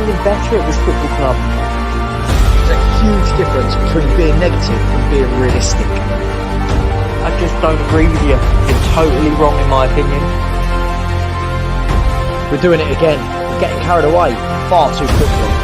getting better at this football club. There's a huge difference between being negative and being realistic. I just don't agree with you. You're totally wrong in my opinion. We're doing it again. We're getting carried away far too quickly.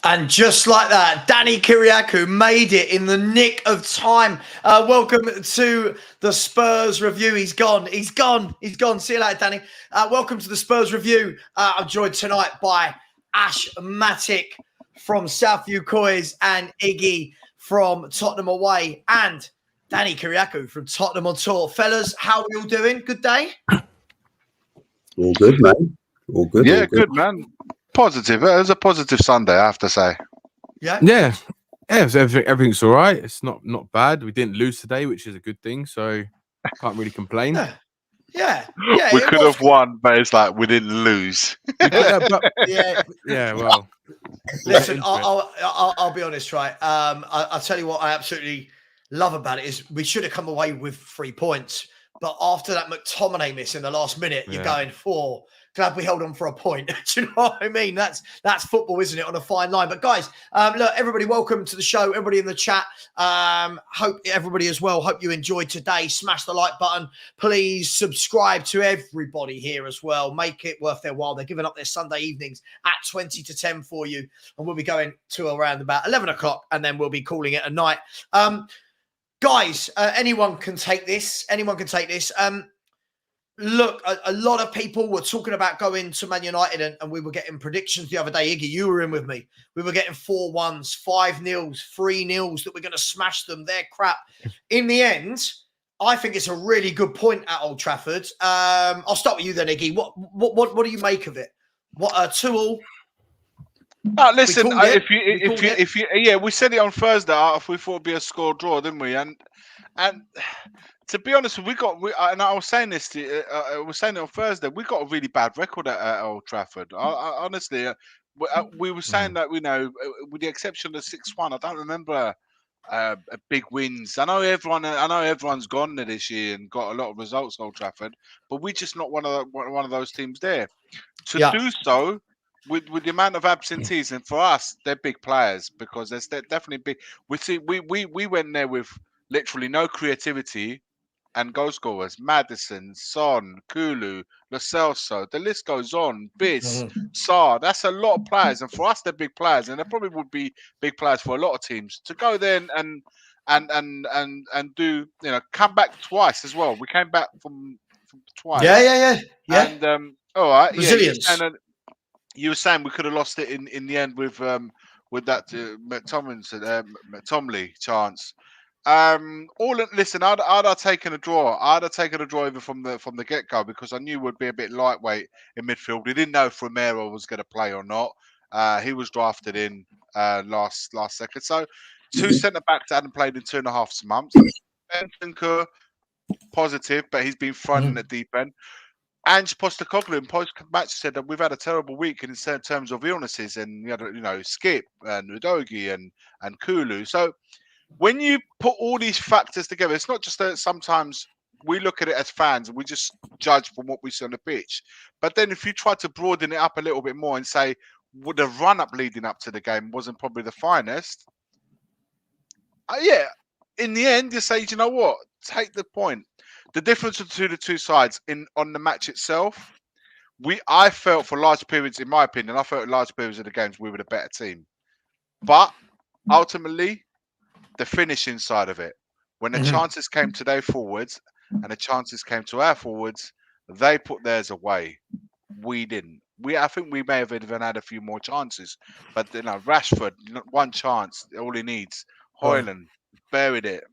And just like that, Danny Kyriakou made it in the nick of time. Welcome to the Spurs review. He's gone. See you later, Danny. Welcome to the Spurs review. I'm joined tonight by Ashmatic from Southview Coys and Iggy from Tottenham Away and Danny Kyriakou from Tottenham on Tour. Fellas, how are we all doing? Good day? All good, man. All good. Yeah, all good, man. Positive. It was a positive Sunday, I have to say. Yeah. Everything's all right. It's not bad. We didn't lose today, which is a good thing. So can't really complain. Yeah. We could have won, but it's like we didn't lose. Yeah. Well. Listen, I'll be honest, right? I'll tell you what I absolutely love about it is we should have come away with 3 points. But after that McTominay miss in the last minute, you're going for. Glad we held on for a point. Do you know what I mean? That's football, isn't it? On a fine line. But guys, look, everybody, welcome to the show. Everybody in the chat. Hope everybody as well. Hope you enjoyed today. Smash the like button. Please subscribe to everybody here as well. Make it worth their while. They're giving up their Sunday evenings at 20 to 10 for you. And we'll be going to around about 11 o'clock. And then we'll be calling it a night. Guys, anyone can take this. Look, a lot of people were talking about going to Man United and we were getting predictions the other day. Iggy, you were in with me. We were getting 4-1s, 5-0s, 3-0s that we're going to smash them. They're crap. In the end, I think it's a really good point at Old Trafford. I'll start with you then, Iggy. What do you make of it? What 2-2? Listen, if you, we said it on Thursday. We thought it'd be a score draw, didn't we? And to be honest, and I was saying this. I was saying it on Thursday. We got a really bad record at Old Trafford. Honestly, we were saying that with the exception of 6-1, I don't remember big wins. I know everyone's gone there this year and got a lot of results at Old Trafford, but we're just not one of those teams there. To do so. With the amount of absentees, and for us, they're big players because they're definitely big. We went there with literally no creativity and goal scorers: Maddison, Son, Kulu, Lo Celso. The list goes on. Biss, Sarr. That's a lot of players, and for us, they're big players, and they probably would be big players for a lot of teams. To go there and do come back twice as well. We came back from twice. Yeah. And all right, resilience. You were saying we could have lost it in the end with that McTominay chance. Listen, I'd have taken a draw. I'd have taken a draw even from the get go because I knew we'd be a bit lightweight in midfield. We didn't know if Romero was going to play or not. He was drafted in last second. So 2 centre backs that hadn't played in 2.5 months. Bentancur, positive, but he's been thrown in the deep end. Angepostecoglou in post-match said that we've had a terrible week in terms of illnesses, and Skip and Udogie and Kulu. So when you put all these factors together, it's not just that sometimes we look at it as fans and we just judge from what we see on the pitch. But then if you try to broaden it up a little bit more and say, well, the run-up leading up to the game wasn't probably the finest. In the end, you say, you know what? Take the point. The difference between the two sides on the match itself, I felt for large periods, in my opinion, large periods of the games we were the better team. But ultimately, the finishing side of it, when the chances came to their forwards and the chances came to our forwards, they put theirs away. We didn't. I think we may have even had a few more chances, but Rashford, one chance, all he needs. Højlund buried it.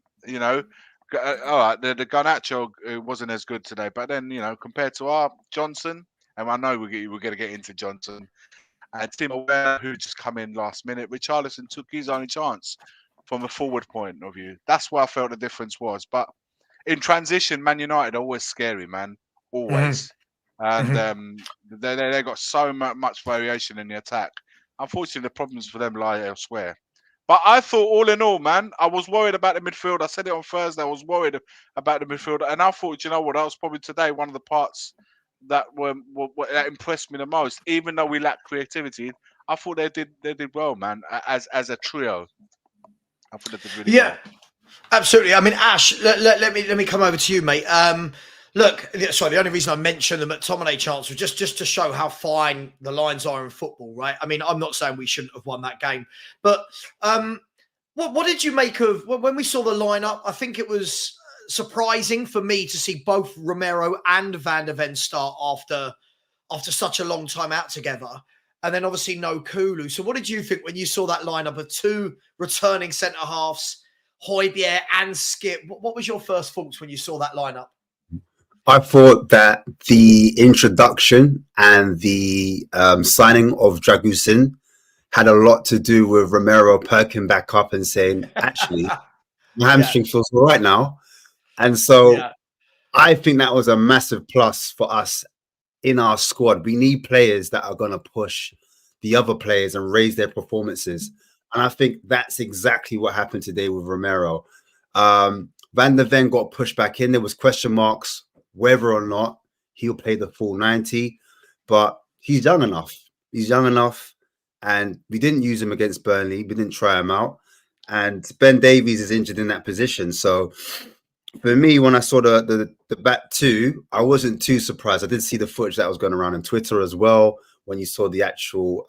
All right, the Garnacho wasn't as good today, but then compared to our Johnson, and I know we're going to get into Johnson, and Timo Werner, who just come in last minute, Richarlison took his only chance from a forward point of view. That's where I felt the difference was. But in transition, Man United are always scary, man, always, and they got so much variation in the attack. Unfortunately, the problems for them lie elsewhere. But I thought, all in all, man, I was worried about the midfield. I said it on Thursday. I was worried about the midfield, and I thought, you know what, that was probably today one of the parts that that impressed me the most. Even though we lacked creativity, I thought they did well, man. As a trio, I thought they did really well. Absolutely. I mean, Ash, let me come over to you, mate. Look, sorry, the only reason I mentioned the McTominay chance was just to show how fine the lines are in football, right? I mean, I'm not saying we shouldn't have won that game, but what did you make of when we saw the lineup? I think it was surprising for me to see both Romero and Van der Ven start after such a long time out together. And then obviously no Kulu. So what did you think when you saw that lineup of two returning centre-halves, Højbjerg and Skip? What was your first thoughts when you saw that lineup? I thought that the introduction and the signing of Dragusin had a lot to do with Romero perking back up and saying, actually, my hamstring feels all right now. And so I think that was a massive plus for us in our squad. We need players that are going to push the other players and raise their performances. And I think that's exactly what happened today with Romero. Van der Ven got pushed back in. There was question marks whether or not he'll play the full 90, but he's young enough. He's young enough, and we didn't use him against Burnley. We didn't try him out, and Ben Davies is injured in that position. So for me, when I saw the back two, I wasn't too surprised. I did see the footage that was going around on Twitter as well. When you saw the actual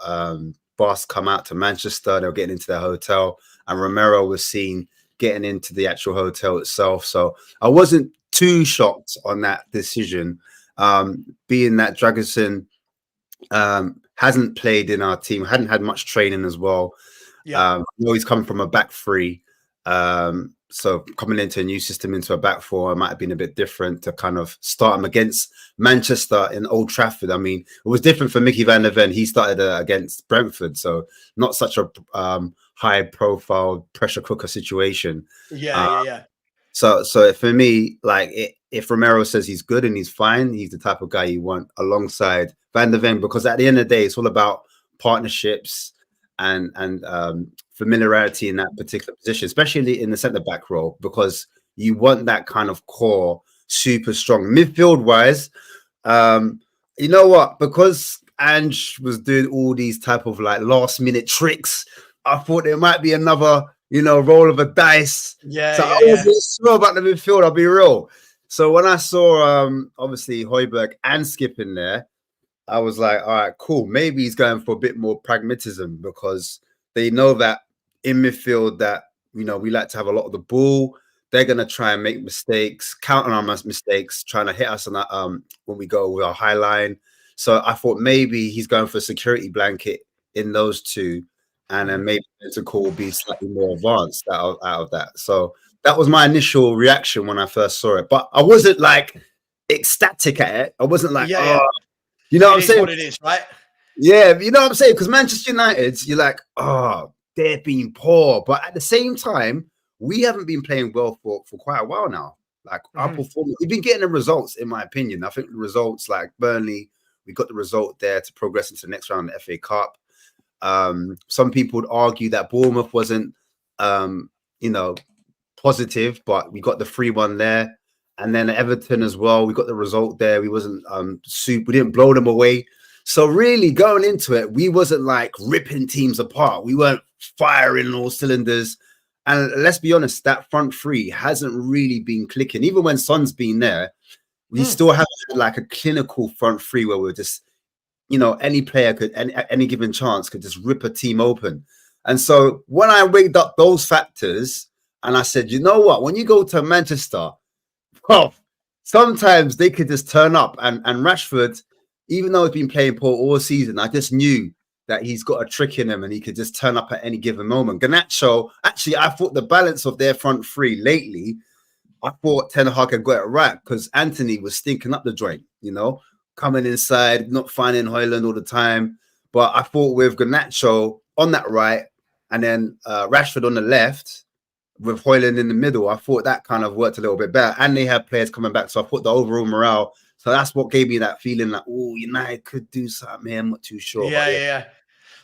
bus come out to Manchester, they were getting into their hotel, and Romero was seen getting into the actual hotel itself. So I wasn't too shocked on that decision, being that Dragusin hasn't played in our team, hadn't had much training as well. He's coming from a back three. So coming into a new system, into a back four, might have been a bit different to kind of start him against Manchester in Old Trafford. I mean, it was different for Mickey Van der Ven. He started against Brentford, so not such a high-profile pressure cooker situation. So for me, like, if Romero says he's good and he's fine, he's the type of guy you want alongside Van der Ven, because at the end of the day, it's all about partnerships and familiarity in that particular position, especially in the centre back role, because you want that kind of core, super strong midfield wise. You know what? Because Ange was doing all these type of like last minute tricks, I thought there might be another, roll of a dice. I wasn't sure about the midfield, I'll be real. So when I saw obviously Højbjerg and Skip in there, I was like, all right, cool. Maybe he's going for a bit more pragmatism, because they know that in midfield that, we like to have a lot of the ball. They're going to try and make mistakes, count on our mistakes, trying to hit us on that when we go with our high line. So I thought maybe he's going for a security blanket in those two, and then maybe Bentancur will be slightly more advanced out of that. So that was my initial reaction when I first saw it. But I wasn't like ecstatic at it. I wasn't like, you know what I'm saying? What it is, right? Yeah, you know what I'm saying? Because Manchester United, you're like, they're being poor. But at the same time, we haven't been playing well for quite a while now. Like our performance, we've been getting the results, in my opinion. I think the results, like Burnley, we got the result there to progress into the next round of the FA Cup. Some people would argue that Bournemouth wasn't, positive, but we got the 3-1 there. And then Everton as well, we got the result there. We wasn't we didn't blow them away. So really going into it, we wasn't like ripping teams apart. We weren't firing all cylinders. And let's be honest, that front three hasn't really been clicking. Even when Son's been there, we still have like a clinical front three where we're just, any player could, any given chance could just rip a team open. And so when I weighed up those factors and I said, you know what, when you go to Manchester, sometimes they could just turn up. And Rashford, even though he's been playing poor all season, I just knew that he's got a trick in him and he could just turn up at any given moment. Garnacho, actually, I thought the balance of their front three lately, I thought Ten Hag had got it right, because Anthony was stinking up the joint, coming inside, not finding Højlund all the time. But I thought with Garnacho on that right and then Rashford on the left, with Højlund in the middle, I thought that kind of worked a little bit better. And they had players coming back, so I thought the overall morale. So that's what gave me that feeling like, United could do something here. I'm not too sure. Yeah.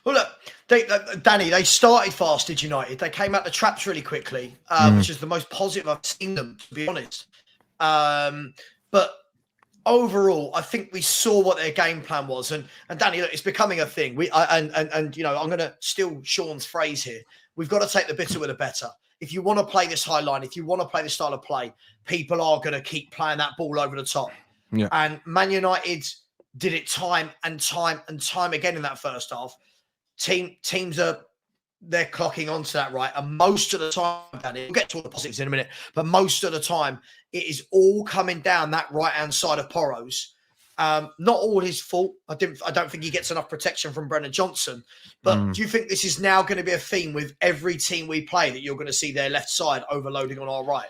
Well, look, Danny, they started fast, did United. They came out the traps really quickly, which is the most positive I've seen them, to be honest. But overall, I think we saw what their game plan was. And Danny, look, it's becoming a thing. And you know, I'm going to steal Sean's phrase here. We've got to take the bitter with the better. If you want to play this high line, if you want to play this style of play, people are going to keep playing that ball over the top. Yeah. And Man United did it time and time again in that first half. Teams they're clocking onto that, right? And most of the time, Danny, we'll get to all the positives in a minute, but most of the time, it is all coming down that right-hand side of Porro's. Not all his fault. I don't think he gets enough protection from Brennan Johnson. But do you think this is now going to be a theme with every team we play, that you're going to see their left side overloading on our right?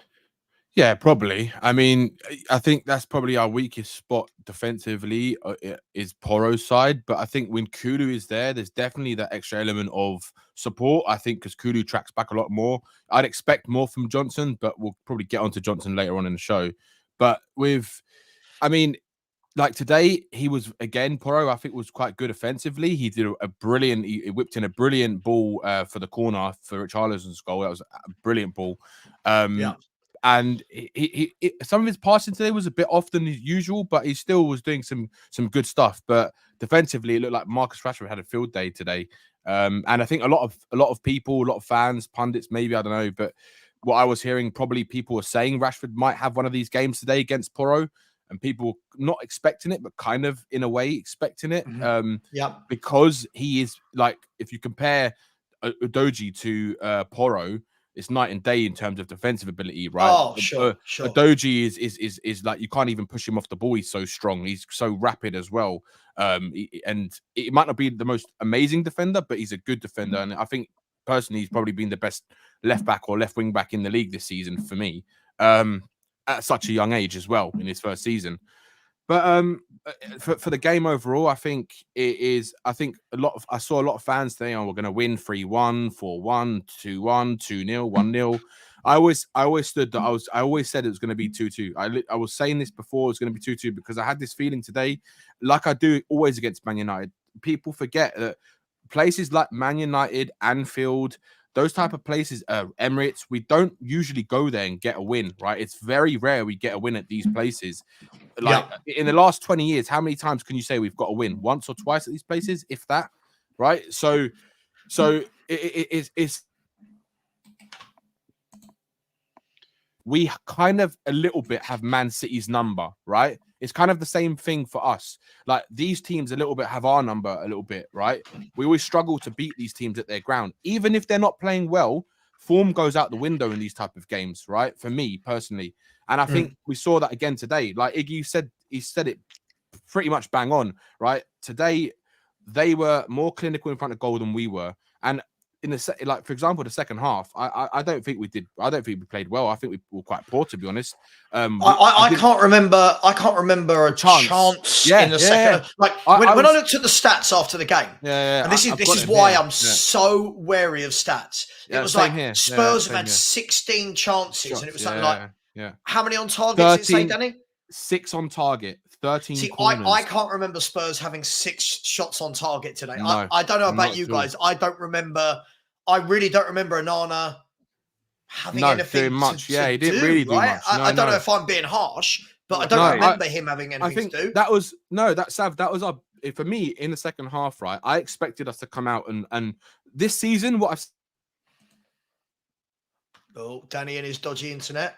Yeah, probably. I mean, I think that's probably our weakest spot defensively is Porro's side. But I think when Kulu is there, there's definitely that extra element of support. I think because Kulu tracks back a lot more. I'd expect more from Johnson, but we'll probably get onto Johnson later on in the show. But I mean, like today, he was, again, Porro, I think, was quite good offensively. He did he whipped in a brilliant ball for the corner for Richarlison's goal. That was a brilliant ball. And some of his passing today was a bit off than usual, but he still was doing some good stuff. But defensively, it looked like Marcus Rashford had a field day today. And I think a lot of people, a lot of fans, pundits, maybe, I don't know, but what I was hearing, probably people were saying Rashford might have one of these games today against Porro, and people not expecting it, but kind of in a way expecting it. Because he is, like, if you compare Udogie to Porro, it's night and day in terms of defensive ability, right? Oh, sure. Udogie is like, you can't even push him off the ball. He's so strong. He's so rapid as well. And it might not be the most amazing defender, but he's a good defender. And I think personally, he's probably been the best left back or left wing back in the league this season for me, at such a young age as well in his first season. But for the game overall, I think it is. I think I saw a lot of fans saying, "Oh, we're going to win 3-1, 4-1, 2-1, 2-0, 1-0." I always stood that I always said it was going to be 2-2. I was saying this before, it was going to be 2-2 because I had this feeling today, like I do always against Man United. People forget that places like Man United, Anfield, those type of places, Emirates, we don't usually go there and get a win, right? It's very rare we get a win at these places. Like in the last 20 years, how many times can you say we've got a win? Once or twice at these places, if that, right? So it's we kind of a little bit have Man City's number, right? It's kind of the same thing for us. Like these teams a little bit have our number a little bit, right? We always struggle to beat these teams at their ground. Even if they're not playing well, form goes out the window in these type of games, right? For me personally. And I think we saw that again today. Like Iggy said, he said it pretty much bang on, right? Today, they were more clinical in front of goal than we were. And in the like, for example, the second half, I don't think we did. I don't think we played well. I think we were quite poor, to be honest. I can't remember. I can't remember a chance in the second. Like when I looked at the stats after the game, and this is why I'm so wary of stats. It was like here. Spurs have had 16 chances, and it was something like how many on target? 13, did it say, Danny? 6 on target. 13 See, corners. I can't remember Spurs having 6 shots on target today. No, I don't know about you guys. I don't remember. I really don't remember Onana having anything much. He didn't really do much. I don't know if I'm being harsh, but I don't remember him having anything to do. That was that was our, for me in the second half, right? I expected us to come out and this season what I've. Oh, Danny and his dodgy internet.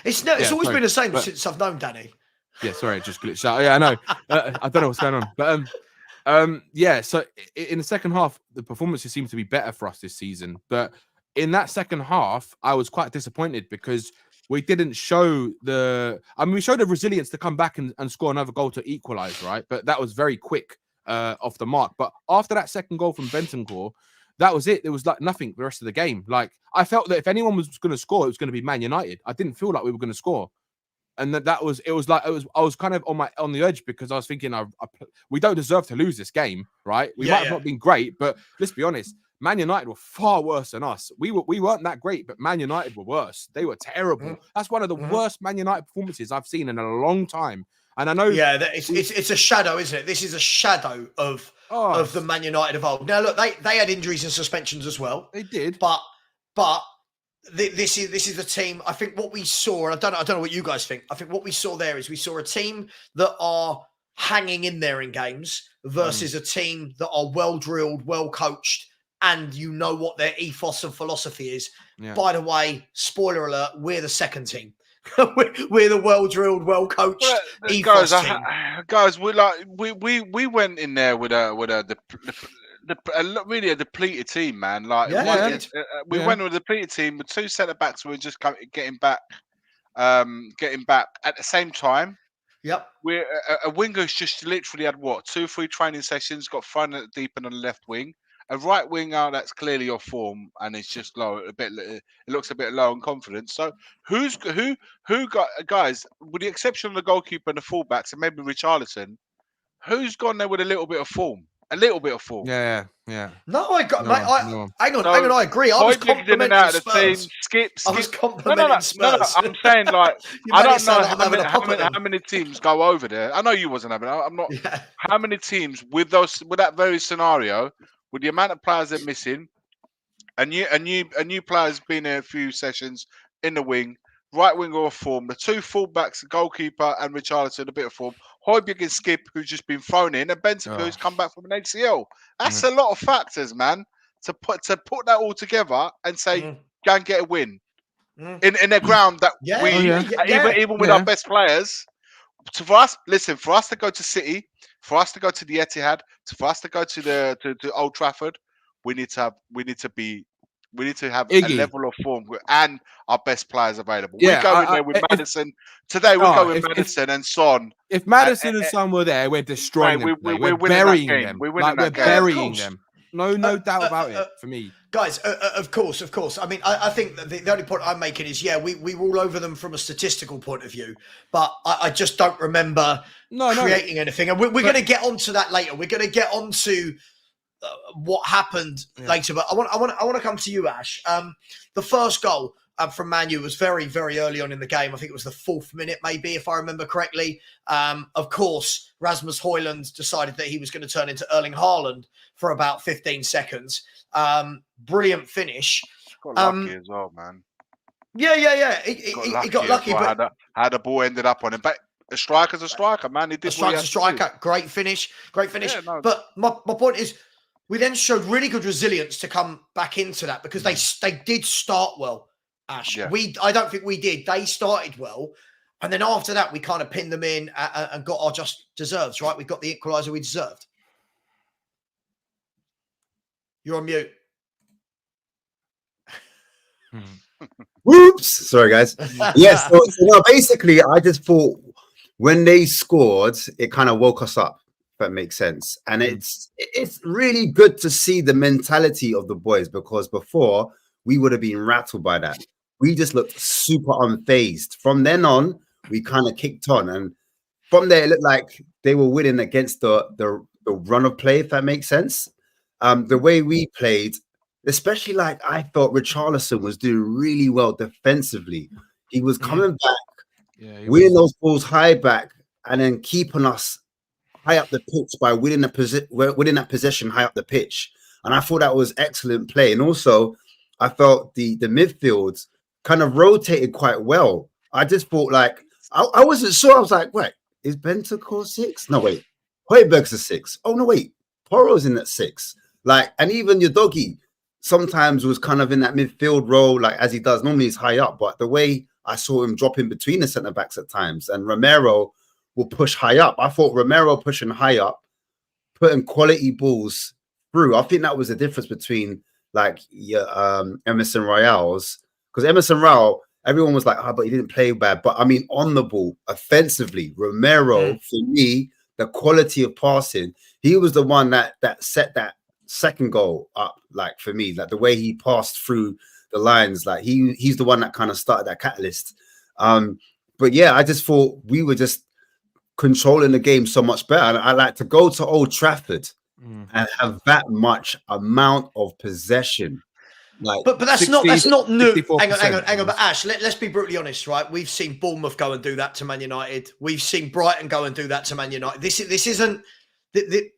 It's always been the same since I've known Danny. Yeah, sorry, it just glitched out. Yeah, I know. I don't know what's going on, but so in the second half, the performances seem to be better for us this season. But in that second half, I was quite disappointed because we didn't show we showed the resilience to come back and score another goal to equalize, right? But that was very quick off the mark. But after that second goal from Bentancur, that was it. There was like nothing the rest of the game. Like I felt that if anyone was going to score, it was going to be Man United. I didn't feel like we were going to score. And I was kind of on the edge because I was thinking, we don't deserve to lose this game, right? We might have not been great, but let's be honest, Man United were far worse than us. We weren't that great, but Man United were worse. They were terrible. That's one of the worst Man United performances I've seen in a long time. And I know, it's a shadow, isn't it? This is a shadow of the Man United of old. Now, look, they had injuries and suspensions as well. They did, but this is the team. I think what we saw, and I don't know what you guys think. I think what we saw there is we saw a team that are hanging in there in games versus a team that are well drilled, well coached, and you know what their ethos and philosophy is. Yeah. By the way, spoiler alert: we're the second team. we're the well drilled, well coached ethos team. Guys, we went in there with really a depleted team, man. Like we went with a depleted team with 2 centre backs. We were just getting back at the same time. Yep. We're a winger's just literally had 2-3 training sessions, got thrown at the deep end on the left wing. A right winger that's clearly off form and it's just low a bit. It looks a bit low on confidence. So who got guys, with the exception of the goalkeeper and the fullbacks and maybe Richarlison, who's gone there with a little bit of form? A little bit of form. Yeah. No, hang on. I agree. I was complimenting Spurs. Skip. I was complimenting Spurs. I'm saying like I don't know how many teams go over there. I know you wasn't having. I'm not. Yeah. How many teams with that very scenario, with the amount of players they're missing, and new players been in a few sessions in the wing, right winger of form, the 2 fullbacks, the goalkeeper and Richarlison a bit of form. Højbjerg and Skip, who's just been thrown in, and Bentancur, who's come back from an ACL. That's a lot of factors, man, to put that all together and say, go and get a win in a ground that even with our best players. For us to go to City, for us to go to the Etihad, for us to go to Old Trafford, we need to have a level of form and our best players available. Yeah, we go in there with Maddison. Today we go with Maddison and Son. If Maddison and Son were there, we're destroying them. We're burying them. We're burying them. No doubt about it for me. Guys, of course. I mean, I think that the only point I'm making is, we were all over them from a statistical point of view, but I just don't remember creating anything. And we're going to get onto that later. We're going to get onto what happened later, but I want to come to you, Ash. The first goal from Man U was very, very early on in the game. I think it was the 4th minute, maybe, if I remember correctly. Of course, Rasmus Højlund decided that he was going to turn into Erling Haaland for about 15 seconds. Brilliant finish. Got lucky as well, man. Yeah. He got lucky, but how the ball ended up on him. But a striker's a striker, man. He did a striker. Great finish. Yeah, no. But my point is, we then showed really good resilience to come back into that because they did start well, Ash. Yeah. I don't think we did. They started well. And then after that, we kind of pinned them in and got our just deserves, right? We got the equaliser we deserved. You're on mute. Whoops. Sorry, guys. Yes. So no, basically, I just thought when they scored, it kind of woke us up. That makes sense. And it's really good to see the mentality of the boys, because before we would have been rattled by that. We just looked super unfazed. From then on, we kind of kicked on, and from there it looked like they were winning against the run of play, if that makes sense. The way we played, especially like I felt Richarlison was doing really well defensively. He was coming back, winning those balls high back, and then keeping us high up the pitch by winning that possession high up the pitch. And I thought that was excellent play. And also, I felt the midfield kind of rotated quite well. I just thought like, I wasn't sure. I was like, wait, is Bentancur 6? No, wait. Højbjerg's a 6. Oh, no, wait. Porro's in that 6. Like, and even your doggy sometimes was kind of in that midfield role, like as he does. Normally he's high up, but the way I saw him drop in between the centre backs at times, and Romero will push high up. I thought Romero pushing high up, putting quality balls through. I think that was the difference between like Emerson Royale's, because Emerson Royale, everyone was like, but he didn't play bad. But I mean, on the ball, offensively, Romero, for me, the quality of passing, he was the one that set that second goal up, like for me, like the way he passed through the lines, like he's the one that kind of started that catalyst. But yeah, I just thought we were just controlling the game so much better. And I like to go to Old Trafford and have that much amount of possession Like, But that's not new. 64%. Hang on. But Ash, let's be brutally honest, right? We've seen Bournemouth go and do that to Man United. We've seen Brighton go and do that to Man United. This isn't.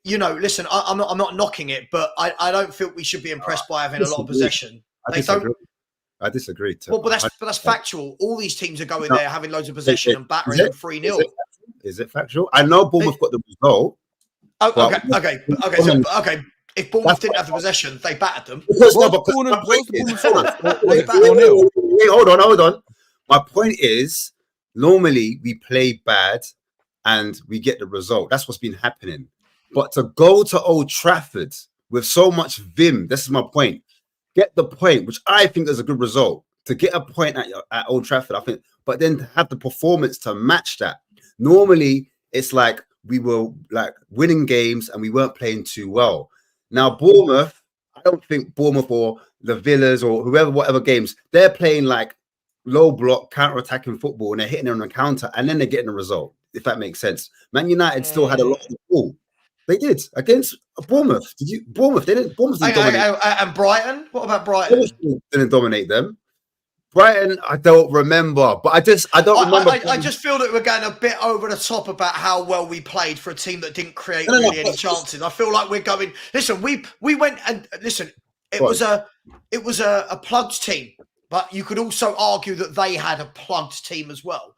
You know, listen, I'm not knocking it, but I don't feel we should be impressed by having a lot of possession. I disagree. Well, but that's factual. All these teams are going there having loads of possession and battering them 3-0. Is it factual? I know Bournemouth got the result. Okay. If Bournemouth didn't have the possession, they battered them. Hold on. My point is, normally we play bad and we get the result. That's what's been happening. But to go to Old Trafford with so much vim, this is my point. Get the point, which I think is a good result. To get a point at Old Trafford, I think, but then to have the performance to match that. Normally, it's like we were like winning games and we weren't playing too well. Now, Bournemouth, I don't think Bournemouth or the Villas or whatever games, they're playing like low block, counter-attacking football and they're hitting on the counter and then they're getting a result, if that makes sense. Man United still had a lot of the ball. They did against Bournemouth. Bournemouth didn't dominate. And Brighton? What about Brighton? Didn't dominate them. Brighton, I don't remember, but I don't remember. I just feel that we're going a bit over the top about how well we played for a team that didn't create any chances. I feel like we're going. Listen, we went and listen. It was a plugged team, but you could also argue that they had a plugged team as well.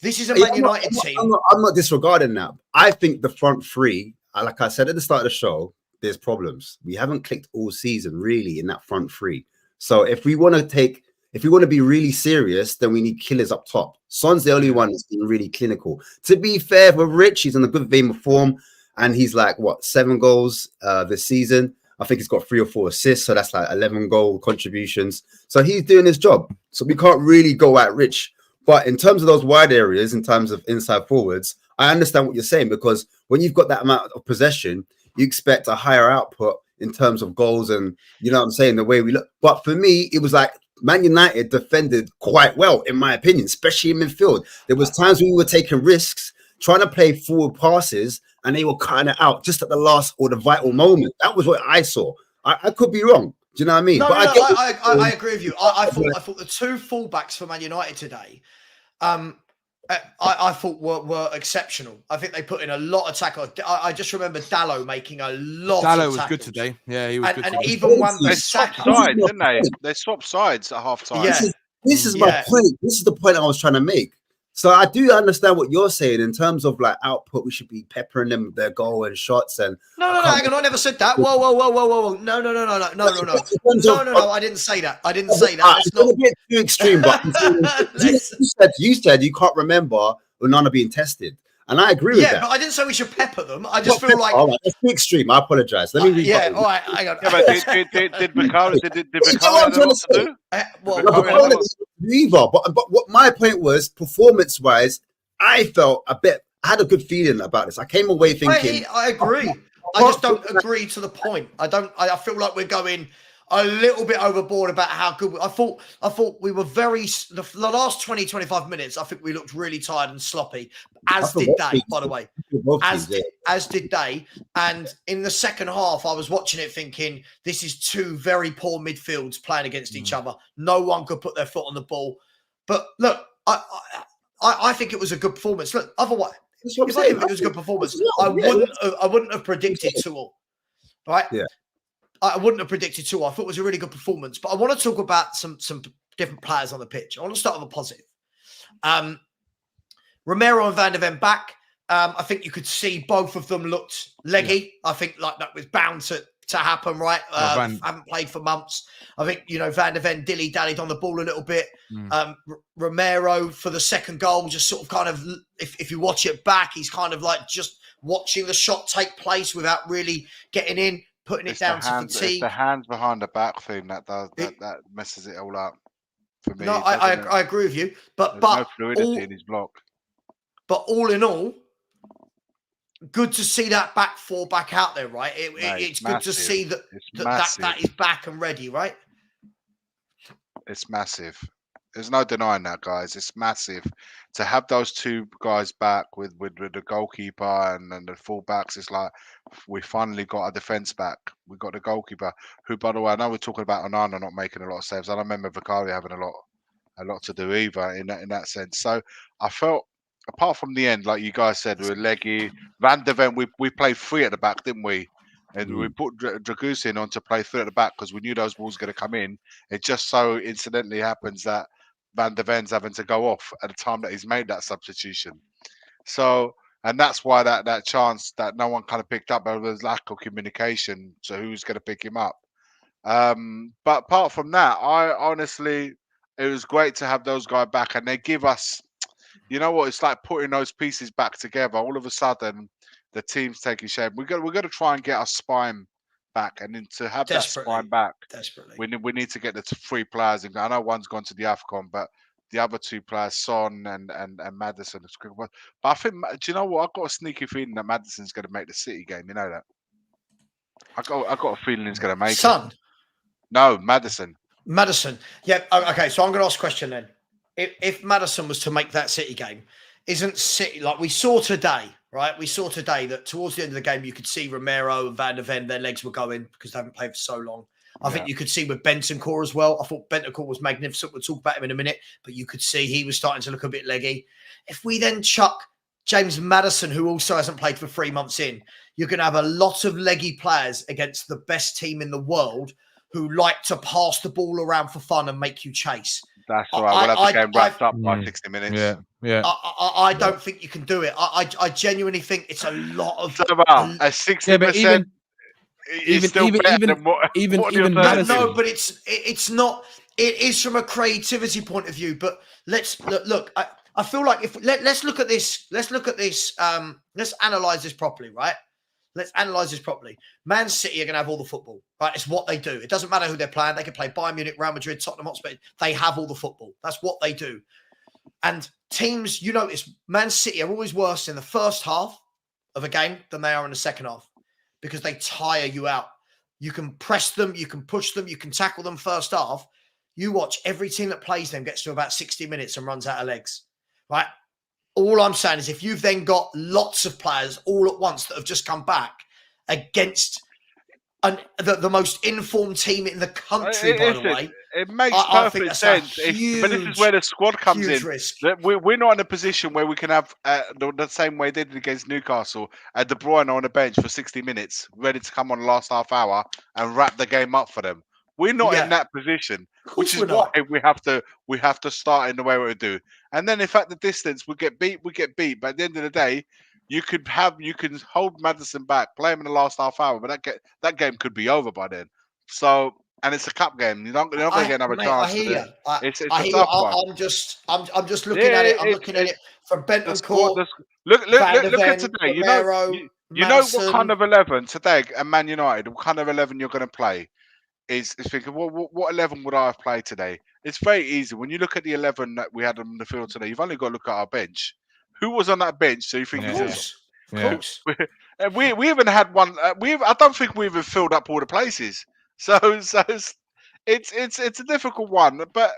This is a Man United team. I'm not disregarding that. I think the front three, like I said at the start of the show, there's problems. We haven't clicked all season really in that front three. So if we want to be really serious, then we need killers up top. Son's the only one that's been really clinical. To be fair with Rich, he's in a good vein of form, and he's like 7 goals this season. I think he's got 3 or 4 assists, so that's like 11 goal contributions. So he's doing his job. So we can't really go at Rich. But in terms of those wide areas, in terms of inside forwards, I understand what you're saying, because when you've got that amount of possession, you expect a higher output in terms of goals and, you know what I'm saying, the way we look. But for me, it was like Man United defended quite well, in my opinion, especially in midfield. There was times we were taking risks, trying to play forward passes, and they were cutting it out just at the last or the vital moment. That was what I saw. I could be wrong. Do you know what I mean? I agree with you. I thought the 2 fullbacks for Man United today, I thought were exceptional. I think they put in a lot of tackles. I just remember Dallo making a lot. Dallo was good today. Yeah, he was good. And even one they swapped sides, didn't they? They swapped sides at half time. Yeah. This is my point. This is the point I was trying to make. So I do understand what you're saying in terms of like output. We should be peppering them with their goal and shots. And no, hang on. I never said that. Whoa. No. I didn't say that. It's not a bit too extreme, but you said you can't remember Onana being tested, and I agree with that. Yeah, but I didn't say we should pepper them. I just feel like that's too extreme. I apologize. Let me read. All right, hang on. Yeah, but did Bacaro have a lot to do? Either, but what my point was, performance-wise, I had a good feeling about this. I came away thinking. I agree. I just don't agree to the point. I feel like we're going a little bit overboard about how good I thought we were very the last 20-25 minutes. I think we looked really tired and sloppy, as did they, by the way, as did they. And in the second half, I was watching it thinking, this is 2 very poor midfields playing against each other. No one could put their foot on the ball. But look, I think it was a good performance. Look, otherwise, if I think it was a good performance, I wouldn't have predicted 2-2. Right? Yeah. I wouldn't have predicted 2-2. I thought it was a really good performance. But I want to talk about some different players on the pitch. I want to start with a positive. Romero and Van der Ven back. I think you could see both of them looked leggy. I think like that was bound to happen, right? Haven't played for months. I think, Van der Ven dilly-dallied on the ball a little bit. Romero for the second goal, just sort of kind of, if you watch it back, he's kind of like just watching the shot take place without really getting in. Putting it down to fatigue. It's the hands behind the back thing that messes it all up for me. No, I agree with you, but no fluidity in his block. But all in all, good to see that back 4 back out there, right? It's good to see that is back and ready, right? It's massive. There's no denying that, guys. It's massive to have those two guys back with the goalkeeper and the full backs. It's like we finally got our defence back. We got the goalkeeper, who, by the way, I know we're talking about Onana not making a lot of saves. I don't remember Vicario having a lot to do either in that sense. So I felt, apart from the end, like you guys said, with Leggy, Van de Ven, we played 3 at the back, didn't we? And we put Dragusin on to play 3 at the back because we knew those balls were going to come in. It just so incidentally happens that Van de Ven's having to go off at the time that he's made that substitution. So, and that's why that chance that no one kind of picked up, there was lack of communication. So who's going to pick him up? But apart from that, I honestly, it was great to have those guys back, and they give us, you know what, it's like putting those pieces back together. All of a sudden, the team's taking shape. We're going to try and get our spine back, and then to have that spine back, we need to get the 3 players. And I know one's gone to the AFCON, but the other 2 players, Son and Maddison. But I think, do you know what? I've got a sneaky feeling that Maddison's going to make the City game. You know that? I got a feeling he's going to make Son? it. No, Maddison. Maddison. Yeah. Okay. So I'm going to ask a question then. If Maddison was to make that City game, isn't City, like we saw today, right? We saw today that towards the end of the game, you could see Romero and Van de Ven, their legs were going because they haven't played for so long. I think you could see with Bentancur as well. I thought Bentancur was magnificent. We'll talk about him in a minute, but you could see he was starting to look a bit leggy. If we then chuck James Maddison, who also hasn't played for 3 months in, you're going to have a lot of leggy players against the best team in the world who like to pass the ball around for fun and make you chase. That's all right. We'll have the game wrapped up by 60 minutes. Yeah. I don't think you can do it. I genuinely think it's a lot of... a 60%... Even Maddison. No, but it's not. It is from a creativity point of view. But let's look. I feel like let's look at this. Let's look at this. Let's analyze this properly, right? Let's analyze this properly. Man City are going to have all the football, right? It's what they do. It doesn't matter who they're playing. They can play Bayern Munich, Real Madrid, Tottenham Hotspur. They have all the football. That's what they do. And teams, you notice, Man City are always worse in the first half of a game than they are in the second half, because they tire you out. You can press them, you can push them, you can tackle them first half. You watch, every team that plays them gets to about 60 minutes and runs out of legs, right? All I'm saying is if you've then got lots of players all at once that have just come back against the most informed team in the country, by the way. It makes perfect sense. But this is where the squad comes in. We're not in a position where we can have the same way they did against Newcastle, De Bruyne on the bench for 60 minutes, ready to come on the last half hour and wrap the game up for them. We're not in that position, which is why we have to start in the way we do. And then if at the distance we get beat, we get beat. But at the end of the day, you can hold Maddison back, play him in the last half hour, but that game could be over by then. So, and it's a cup game. You're not going to get another chance. I hear you. It's a tough one. I'm just looking at it. I'm looking at it from Bentancur. Look at today. You know what kind of 11 today at Man United? What kind of 11 you're going to play? Is thinking, what 11 would I have played today? It's very easy. When you look at the 11 that we had on the field today, you've only got to look at our bench. Who was on that bench? So you think, of course. We even had one. I don't think we even filled up all the places. So it's a difficult one. But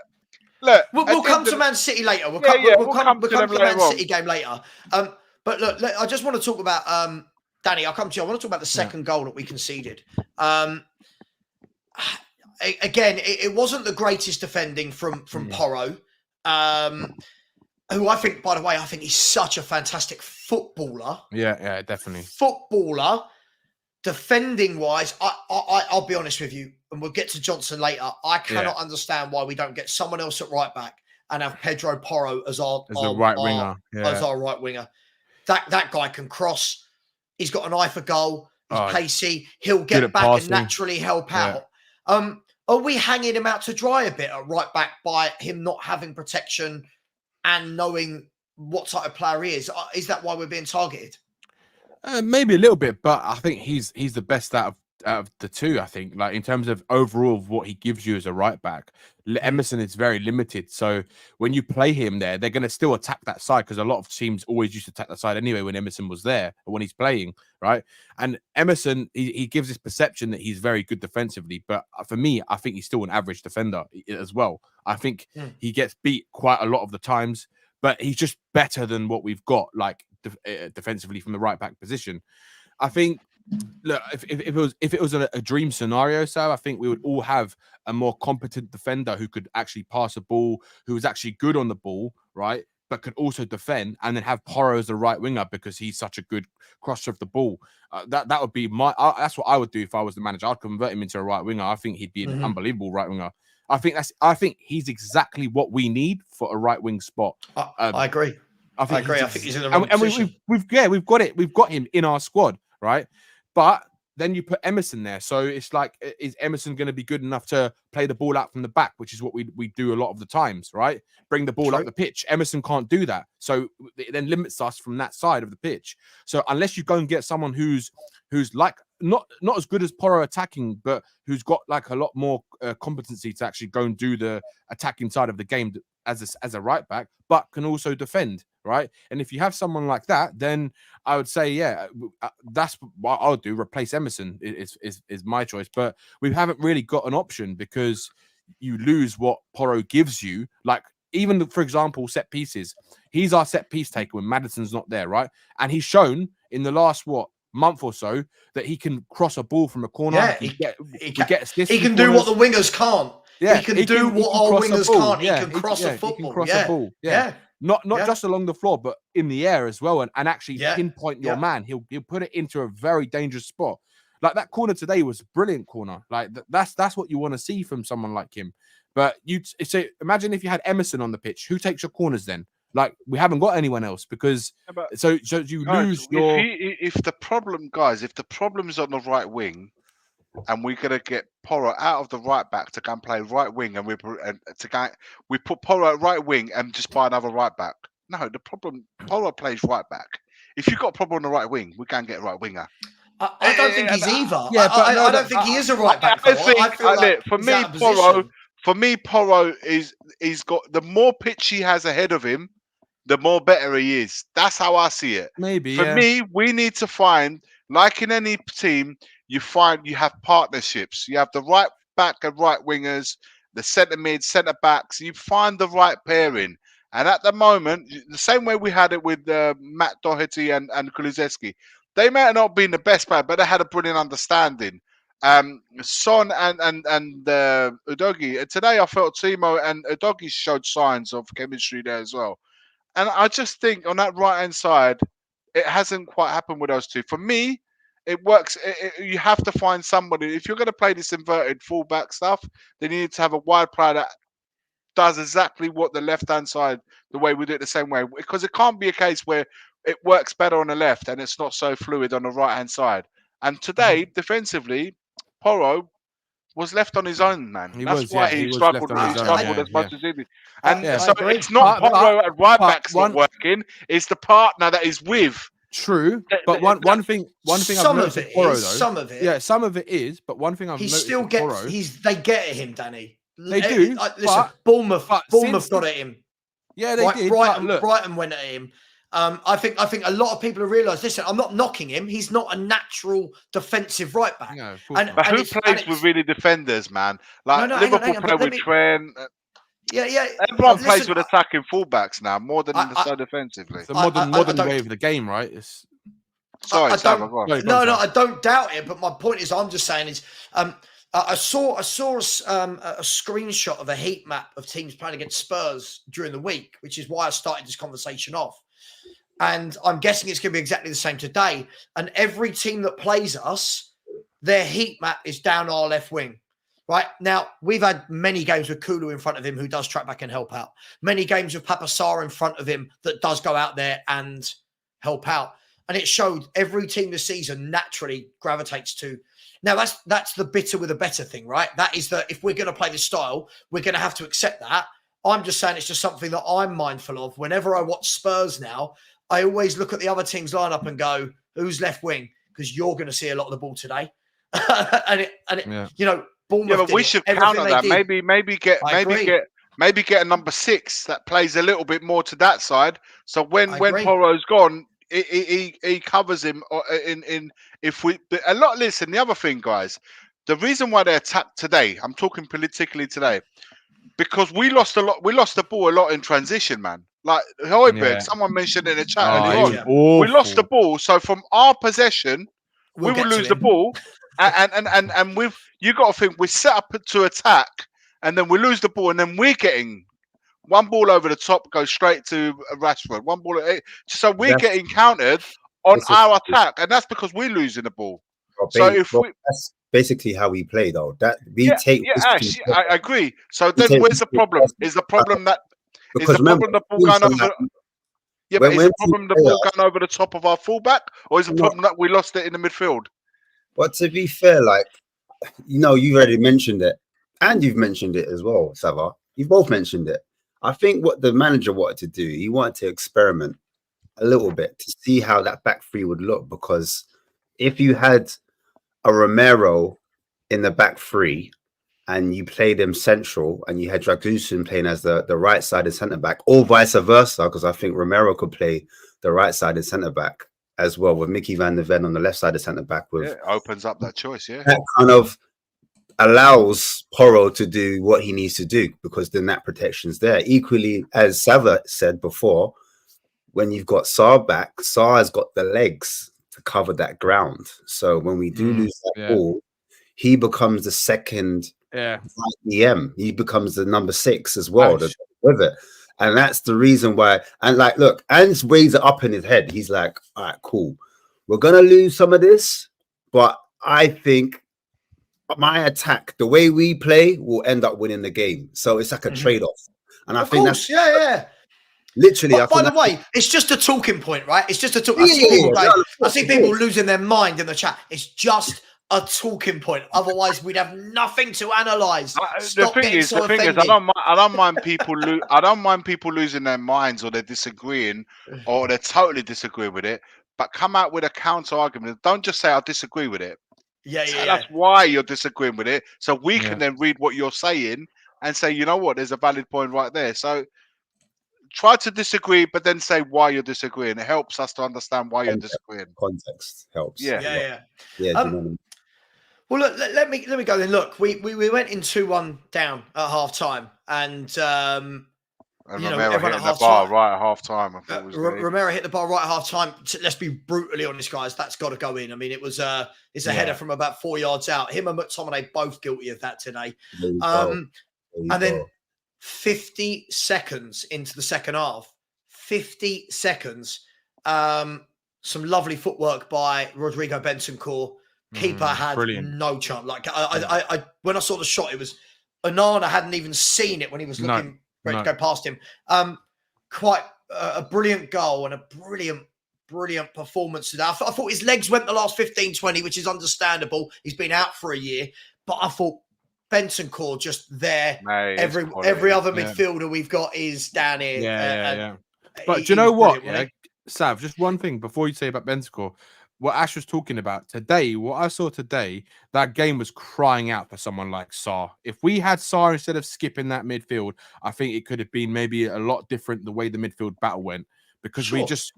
look, we'll come to Man City later. We'll come to the Man City game later. But look, I just want to talk about Danny. I'll come to you. I want to talk about the second goal that we conceded. Again, it wasn't the greatest defending from Porro, who I think, by the way, I think he's such a fantastic footballer. Yeah, definitely. Footballer, defending wise, I'll be honest with you, and we'll get to Johnson later. I cannot understand why we don't get someone else at right back and have Pedro Porro as our right winger. As our right winger. That guy can cross. He's got an eye for goal. He's pacey. He'll get back and naturally help out. Are we hanging him out to dry a bit at right back by him not having protection and knowing what type of player he is? Is that why we're being targeted? Maybe a little bit, but I think he's the best out of the two, I think. Like in terms of overall of what he gives you as a right back, Emerson is very limited. So when you play him there, they're going to still attack that side because a lot of teams always used to attack that side anyway when Emerson was there or when he's playing, right? And Emerson, he gives this perception that he's very good defensively, but for me, I think he's still an average defender as well. I think he gets beat quite a lot of the times, but he's just better than what we've got, like defensively from the right back position. I think. Look, if it was a dream scenario, so I think we would all have a more competent defender who could actually pass a ball, who was actually good on the ball, right? But could also defend, and then have Porro as the right winger because he's such a good crosser of the ball. That would be that's what I would do if I was the manager. I'd convert him into a right winger. I think he'd be an unbelievable right winger. I think he's exactly what we need for a right wing spot. I agree. I think he's in the right position. We've got it. We've got him in our squad, right? But then you put Emerson there. So it's like, is Emerson going to be good enough to play the ball out from the back, which is what we do a lot of the times, right? Bring the ball up the pitch. Emerson can't do that. So it then limits us from that side of the pitch. So unless you go and get someone who's like not as good as Porro attacking, but who's got like a lot more competency to actually go and do the attacking side of the game as a right back, but can also defend, right? And if you have someone like that, then I would say, yeah, that's what I'll do. Replace Emerson is my choice, but we haven't really got an option because you lose what Porro gives you. Like even for example, set pieces. He's our set piece taker when Maddison's not there, right? And he's shown in the last month or so that he can cross a ball from a corner. Yeah, he get assists. He can do what the wingers can't. Yeah, he can do what our wingers can't. He can cross a football. He can cross a ball. Yeah. Not just along the floor, but in the air as well, and actually pinpoint your man. He'll put it into a very dangerous spot. Like that corner today was a brilliant corner. Like that's what you want to see from someone like him. But so imagine if you had Emerson on the pitch. Who takes your corners then? Like we haven't got anyone else because so you lose your. If the problem's on the right wing, and we're gonna get Porro out of the right back to go and play right wing, and we put Porro at right wing and just buy another right back. No, the problem Porro plays right back. If you've got a problem on the right wing, we can get a right winger. I don't think he's either. Yeah, but I don't think he is a right back. For me, Porro he's got the more pitch he has ahead of him, the more better he is. That's how I see it. Maybe for me, we need to find, like in any team, you have partnerships. You have the right back and right wingers, the centre mid, centre backs. You find the right pairing. And at the moment, the same way we had it with Matt Doherty and Kulusevski, they may have not been the best player, but they had a brilliant understanding. Son and Udogie. Today, I felt Timo and Udogie showed signs of chemistry there as well. And I just think on that right-hand side, it hasn't quite happened with those two. For me, it works. You have to find somebody. If you're going to play this inverted fullback stuff, then you need to have a wide player that does exactly what the left-hand side, the way we do it the same way. Because it can't be a case where it works better on the left and it's not so fluid on the right-hand side. And today, defensively, Porro was left on his own, man. That's why he struggled as much as he did. And so it's not Porro at right back's not working. It's the partner that is with. True, but one thing some of it is, some of it is, but one thing I've noticed they get at him, Danny. They do. Listen, Bournemouth got at him. Yeah, they did. Brighton went at him. I think a lot of people have realised. Listen, I'm not knocking him. He's not a natural defensive right back. No, but who plays with really defenders, man? Like Liverpool play with Trent. Yeah. Everyone plays with attacking fullbacks now, more than defensively. It's a modern way of the game, right? Sorry, I don't doubt it. But my point is, I'm just saying is, I saw a screenshot of a heat map of teams playing against Spurs during the week, which is why I started this conversation off. And I'm guessing it's going to be exactly the same today. And every team that plays us, their heat map is down our left wing. Right now, we've had many games with Kulu in front of him who does track back and help out. Many games with Papasar in front of him that does go out there and help out. And it showed every team this season naturally gravitates to. Now, that's the bitter with a better thing, right? That is that if we're going to play this style, we're going to have to accept that. I'm just saying it's just something that I'm mindful of. Whenever I watch Spurs now, I always look at the other team's lineup and go, who's left wing? Because you're going to see a lot of the ball today. You know, Bournemouth. Yeah, but we did should everything counter they that. did. Maybe get a number 6 that plays a little bit more to that side. So when agree. Porro's gone, he covers him. In if we a lot. Listen, the other thing, guys, the reason why they attacked today, I'm talking politically today, because we lost a lot. We lost the ball a lot in transition, man. Like Højbjerg, someone mentioned in the chat earlier on. We lost the ball, so from our possession, we will lose the ball. And with you got to think we set up to attack, and then we lose the ball, and then we're getting one ball over the top, goes straight to Rashford. One ball, so we're getting countered on our attack, and that's because we're losing the ball. That's basically how we play, though. That we take. Ash, I agree. So then, where's the problem? Is the problem that because is the problem the ball going over? Yeah, but is the problem the ball going over the top of our fullback, or is the problem that we lost it in the midfield? But to be fair, like, you know, you've already mentioned it, and you've mentioned it as well, Savva. You've both mentioned it. I think what the manager wanted to do, he wanted to experiment a little bit to see how that back three would look. Because if you had a Romero in the back three and you played him central and you had Dragusin playing as the right-sided centre-back, or vice versa, because I think Romero could play the right-sided centre-back as well, with Mickey van der Ven on the left-sided centre-back. It opens up that choice, That kind of allows Porro to do what he needs to do, because then that protection's there. Equally, as Savva said before, when you've got Sarr back, Sarr has got the legs to cover that ground. So when we do lose that ball, he becomes the second EM. He becomes the number 6 as well with it. And that's the reason why. And like, look, Ange weighs it up in his head. He's like, all right, cool. We're going to lose some of this, but I think my attack, the way we play, will end up winning the game. So it's like a trade-off. And I think that's literally. By the way, it's just a talking point, right? It's just a talk. I see people losing their mind in the chat. It's just a talking point. Otherwise, we'd have nothing to analyze. The thing is, I don't mind people. I don't mind people losing their minds, or they're disagreeing, or they're totally disagree with it. But come out with a counter argument. Don't just say I disagree with it. Tell us why you're disagreeing with it, so we can then read what you're saying and say, you know what, there's a valid point right there. So try to disagree, but then say why you're disagreeing. It helps us to understand why you're disagreeing. Context helps. Yeah. Well, look, let me go then. Look, we went in 2-1 down at half time, and Romero hit the bar right at half time. Romero hit the bar right at half time. Let's be brutally honest, guys. That's got to go in. I mean, it's a header from about 4 yards out. Him and McTominay both guilty of that today. And then 50 seconds into the second half, 50 seconds, some lovely footwork by Rodrigo Bentancur. Keeper had no chance. Like I when I saw the shot, it was Onana hadn't even seen it when he was looking ready to go past him. Quite a brilliant goal and a brilliant performance today. I thought his legs went the last 15-20, which is understandable. He's been out for a year, but I thought Bentancur just there. Every other midfielder we've got is down here. But do you know what? Sav, just one thing before you say about Bentancur. What Ash was talking about today, what I saw today, that game was crying out for someone like Sarr. If we had Sarr instead of skipping that midfield, I think it could have been maybe a lot different the way the midfield battle went, because we just.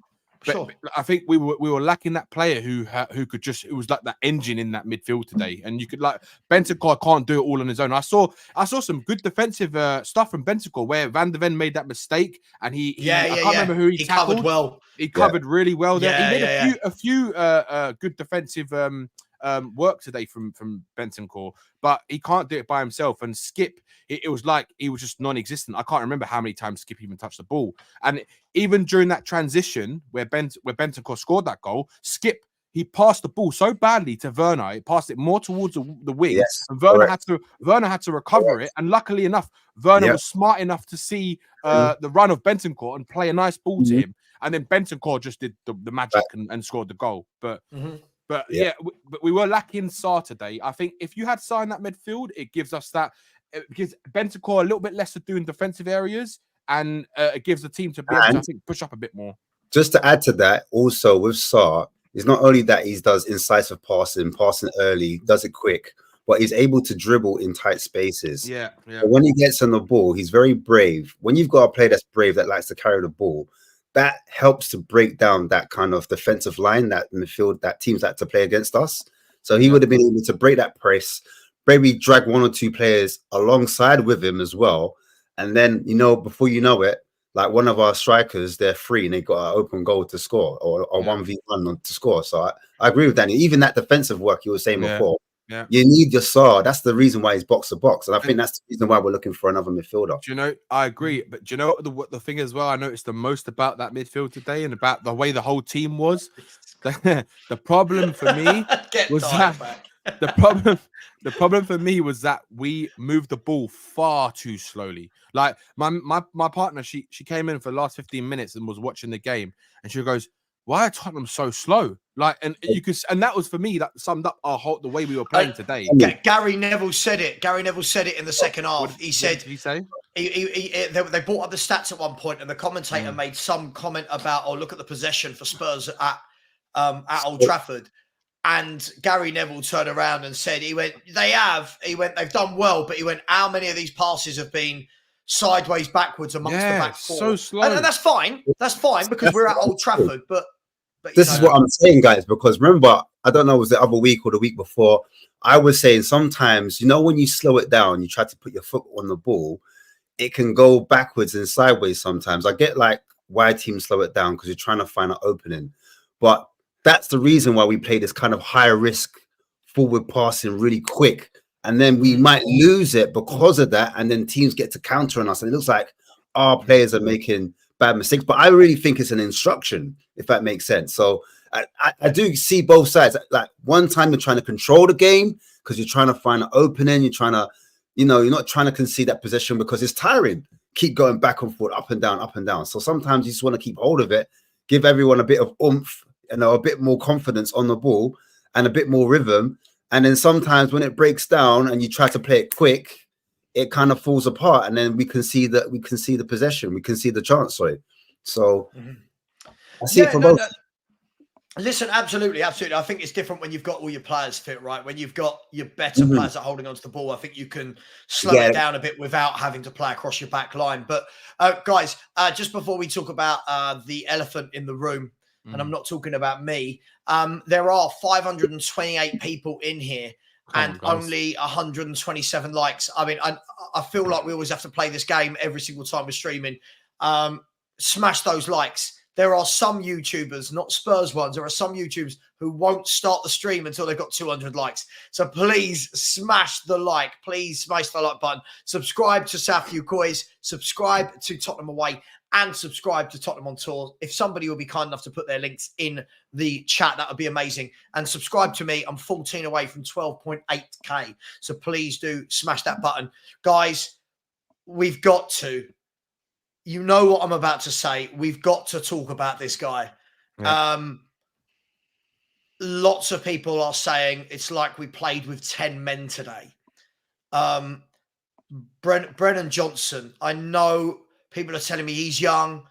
I think we were lacking that player who could just, it was like that engine in that midfield today, and you could like Bentancur can't do it all on his own. I saw some good defensive stuff from Bentancur where Van der Ven made that mistake, and I can't remember who he tackled. Covered well. He covered really well there. He made a few good defensive work today from Bentancur, but he can't do it by himself. And Skip, it was like he was just non-existent. I can't remember how many times Skip even touched the ball. And even during that transition where Bentancur scored that goal, Skip, he passed the ball so badly to Werner. He passed it more towards the wings. And Werner had to recover it. And luckily enough, Werner was smart enough to see the run of Bentancur and play a nice ball to him. And then Bentancur just did the magic and scored the goal. But we were lacking Sarr today. I think if you had Sarr in that midfield, it gives us that. It gives Bentancur a little bit less to do in defensive areas, and it gives the team to be able to, I think, push up a bit more. Just to add to that, also with Sarr, is not only that he does incisive passing early, does it quick, but he's able to dribble in tight spaces. Yeah. But when he gets on the ball, he's very brave. When you've got a player that's brave, that likes to carry the ball, that helps to break down that kind of defensive line, that midfield, that teams like to play against us. So he would have been able to break that press, maybe drag one or two players alongside with him as well. And then, before you know it, like one of our strikers, they're free and they got an open goal to score, or 1v1 to score. So I agree with Danny. Even that defensive work you were saying before, you need your Saar. That's the reason why he's box to box. And I think that's the reason why we're looking for another midfielder. Do you know, I agree. But do you know what the thing as well? I noticed the most about that midfield today and about the way the whole team was. The problem for me was that the problem for me was that we moved the ball far too slowly. Like my partner, she came in for the last 15 minutes and was watching the game, and she goes, "Why are Tottenham so slow?" Like, and you could, and that was for me that summed up the way we were playing today. Gary Neville said it. Gary Neville said it in the second half. He said, what did he say? They brought up the stats at one point, and the commentator made some comment about, "Oh, look at the possession for Spurs at Old Trafford." And Gary Neville turned around and said, they've done well, but he went, how many of these passes have been sideways, backwards amongst the back four? So slow. And that's fine. That's fine because we're at Old Trafford. But this is what I'm saying, guys, because remember, I don't know, it was the other week or the week before, I was saying sometimes, when you slow it down, you try to put your foot on the ball, it can go backwards and sideways sometimes. I get like why teams slow it down because you're trying to find an opening. But that's the reason why we play this kind of high risk forward passing really quick. And then we might lose it because of that. And then teams get to counter on us. And it looks like our players are making bad mistakes. But I really think it's an instruction, if that makes sense. So I do see both sides. Like one time you're trying to control the game because you're trying to find an opening. You're trying to, you're not trying to concede that possession because it's tiring. Keep going back and forth, up and down, up and down. So sometimes you just want to keep hold of it, give everyone a bit of oomph, a bit more confidence on the ball and a bit more rhythm. And then sometimes when it breaks down and you try to play it quick, it kind of falls apart. And then we can see the possession, we can see the chance. Sorry. So I see it from both. Listen, absolutely. I think it's different when you've got all your players fit, right? When you've got your better players that are holding onto the ball, I think you can slow it down a bit without having to play across your back line. But guys, just before we talk about the elephant in the room, and I'm not talking about me, there are 528 people in here and only 127 likes. I mean, I feel like we always have to play this game every single time we're streaming. Smash those likes. There are some YouTubers, not Spurs ones, there are some YouTubers who won't start the stream until they've got 200 likes. So please smash the like. Please smash the like button. Subscribe to South Coys, subscribe to Tottenham Away, and subscribe to Tottenham on Tour. If somebody will be kind enough to put their links in the chat, that would be amazing. And subscribe to me. I'm 14 away from 12.8K. So please do smash that button. Guys, we've got to. You know what I'm about to say. We've got to talk about this guy. Yeah. Lots of people are saying it's like we played with 10 men today. Brennan Johnson, I know people are telling me he's young.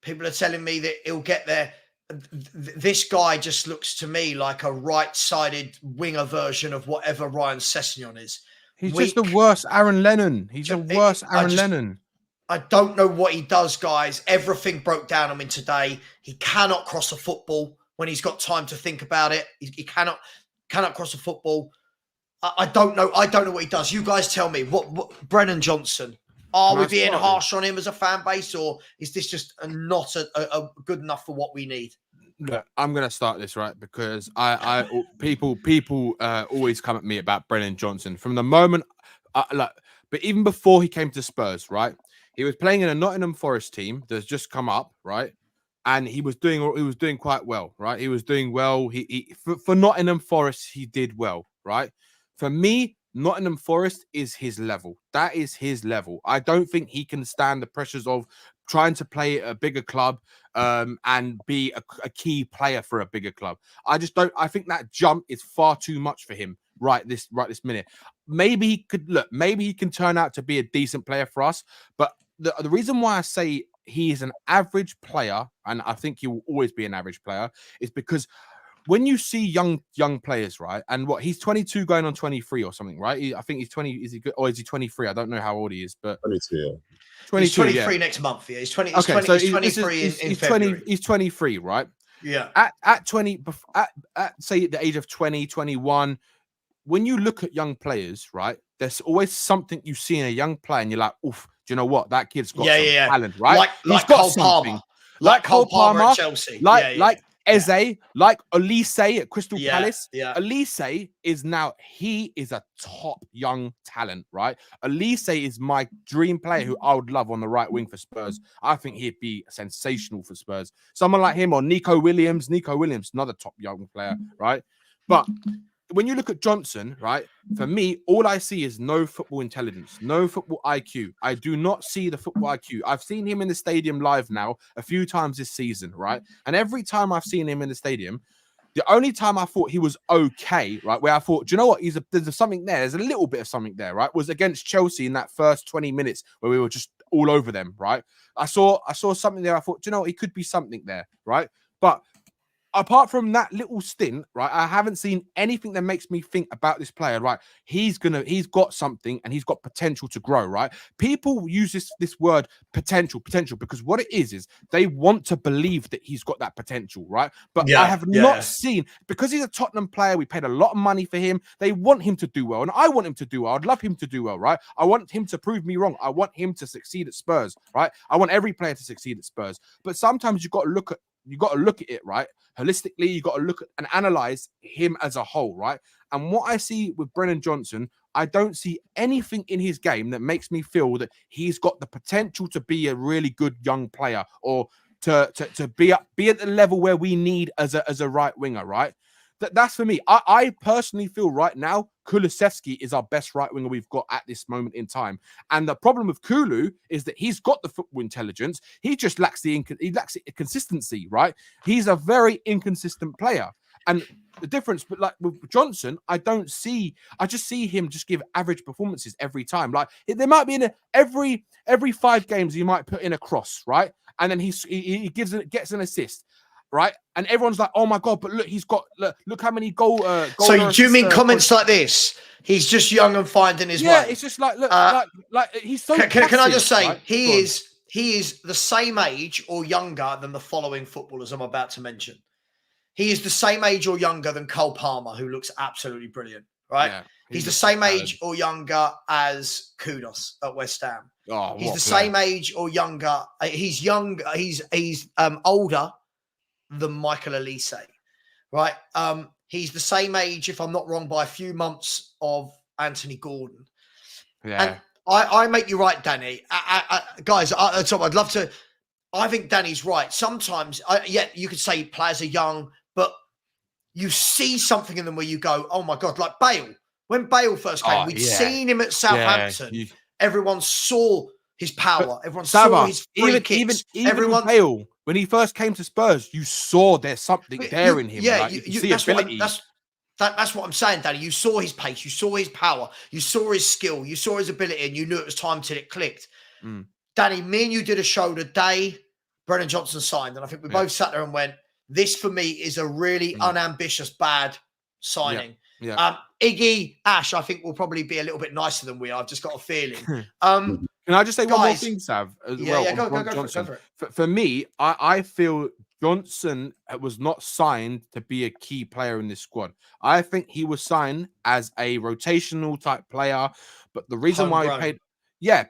People are telling me that he'll get there. This guy just looks to me like a right-sided winger version of whatever Ryan Sessegnon is. He's just the worst Aaron Lennon. He's the worst Aaron Lennon. I don't know what he does, guys. Everything broke down on him today. He cannot cross a football when he's got time to think about it. He cannot cross a football. I don't know. I don't know what he does. You guys tell me. What Brennan Johnson? Are we being harsh on him as a fan base, or is this just not a good enough for what we need? Look, I'm gonna start this right because people always come at me about Brennan Johnson from the moment, but even before he came to Spurs, right? He was playing in a Nottingham Forest team that's just come up, right? And he was doing quite well, right? He was doing well. For Nottingham Forest, he did well, right? For me, Nottingham Forest is his level. That is his level. I don't think he can stand the pressures of trying to play at a bigger club and be a key player for a bigger club. I just don't. I think that jump is far too much for him right this minute. Maybe he could look. Maybe he can turn out to be a decent player for us. But the reason why I say he is an average player, and I think he will always be an average player, is because when you see young players, right? And what he's 22 going on 23 or something, right? I think he's 20. Is he good or is he 23? I don't know how old he is, but 22, yeah. 22, He's 23 yeah. next month. Yeah, he's 20. He's Okay, 20. so He's 23 in February. He's 23, right? Yeah. At 20, at say at the age of 20, 21, when you look at young players, right? There's always something you see in a young player, and you're like, oof, do you know what? That kid's got some talent, right? Like Cole Palmer. Like Cole Palmer at Chelsea. Like Eze, like Elise at Crystal Palace. Yeah. Elise is now, he is a top young talent, right? Elise is my dream player who I would love on the right wing for Spurs. I think he'd be sensational for Spurs. Someone like him or Nico Williams, another top young player, right? But when you look at Johnson, right, for me, all I see is no football intelligence, no football IQ. I do not see the football IQ. I've seen him in the stadium live now a few times this season, right? And every time I've seen him in the stadium, the only time I thought he was okay, right, where I thought, do you know what, there's something there, there's a little bit of something there, right, was against Chelsea in that first 20 minutes where we were just all over them, right? I saw something there. I thought, do you know what, he could be something there, right? But apart from that little stint, right, I haven't seen anything that makes me think about this player, right? He's got something and he's got potential to grow, right? People use this word potential, because what it is they want to believe that he's got that potential, right? But I have not seen, because he's a Tottenham player, we paid a lot of money for him. They want him to do well, and I want him to do well. I'd love him to do well, right? I want him to prove me wrong. I want him to succeed at Spurs, right? I want every player to succeed at Spurs. But sometimes you've got to look at it, right? Holistically, you got to look at and analyze him as a whole, right? And what I see with Brennan Johnson, I don't see anything in his game that makes me feel that he's got the potential to be a really good young player or to be at the level where we need as a right winger, right? That's for me. I personally feel right now Kulusevski is our best right winger we've got at this moment in time. And the problem with Kulu is that he's got the football intelligence. He just lacks the consistency, right? He's a very inconsistent player. And the difference, but like with Johnson, I just see him just give average performances every time. Like there might be every 5 games he might put in a cross, right? And then he gets an assist. Right, and everyone's like, "Oh my god!" But look how many goal. So do you mean comments like this? He's just young and finding his way. Yeah, it's just like like he's so. Can I just say right? he is the same age or younger than the following footballers I'm about to mention. He is the same age or younger than Cole Palmer, who looks absolutely brilliant. Right, yeah, he's the same age or younger as Kudos at West Ham. Oh, he's the same age or younger. He's younger. He's older than Michael Elise, right? He's the same age, if I'm not wrong, by a few months of Anthony Gordon. Yeah. And I make you right, Danny. Guys, I'd love to. I think Danny's right. Sometimes, you could say players are young, but you see something in them where you go, oh my God, like Bale. When Bale first came, we'd seen him at Southampton. Yeah, everyone saw his power. Everyone saw his free kicks. Even Bale, when he first came to Spurs, you saw there's something there in him. Yeah, right? you see ability. That's what I'm saying, Danny. You saw his pace, you saw his power, you saw his skill, you saw his ability, and you knew it was time till it clicked. Danny, me and you did a show the day Brennan Johnson signed, and I think we both sat there and went, "This for me is a really unambitious, bad signing." Yeah. Iggy, Ash, I think will probably be a little bit nicer than we are. I've just got a feeling. Can I just say one more thing, Sav? Go for it. For me, I feel Johnson was not signed to be a key player in this squad. I think he was signed as a rotational type player. But the reason why we paid,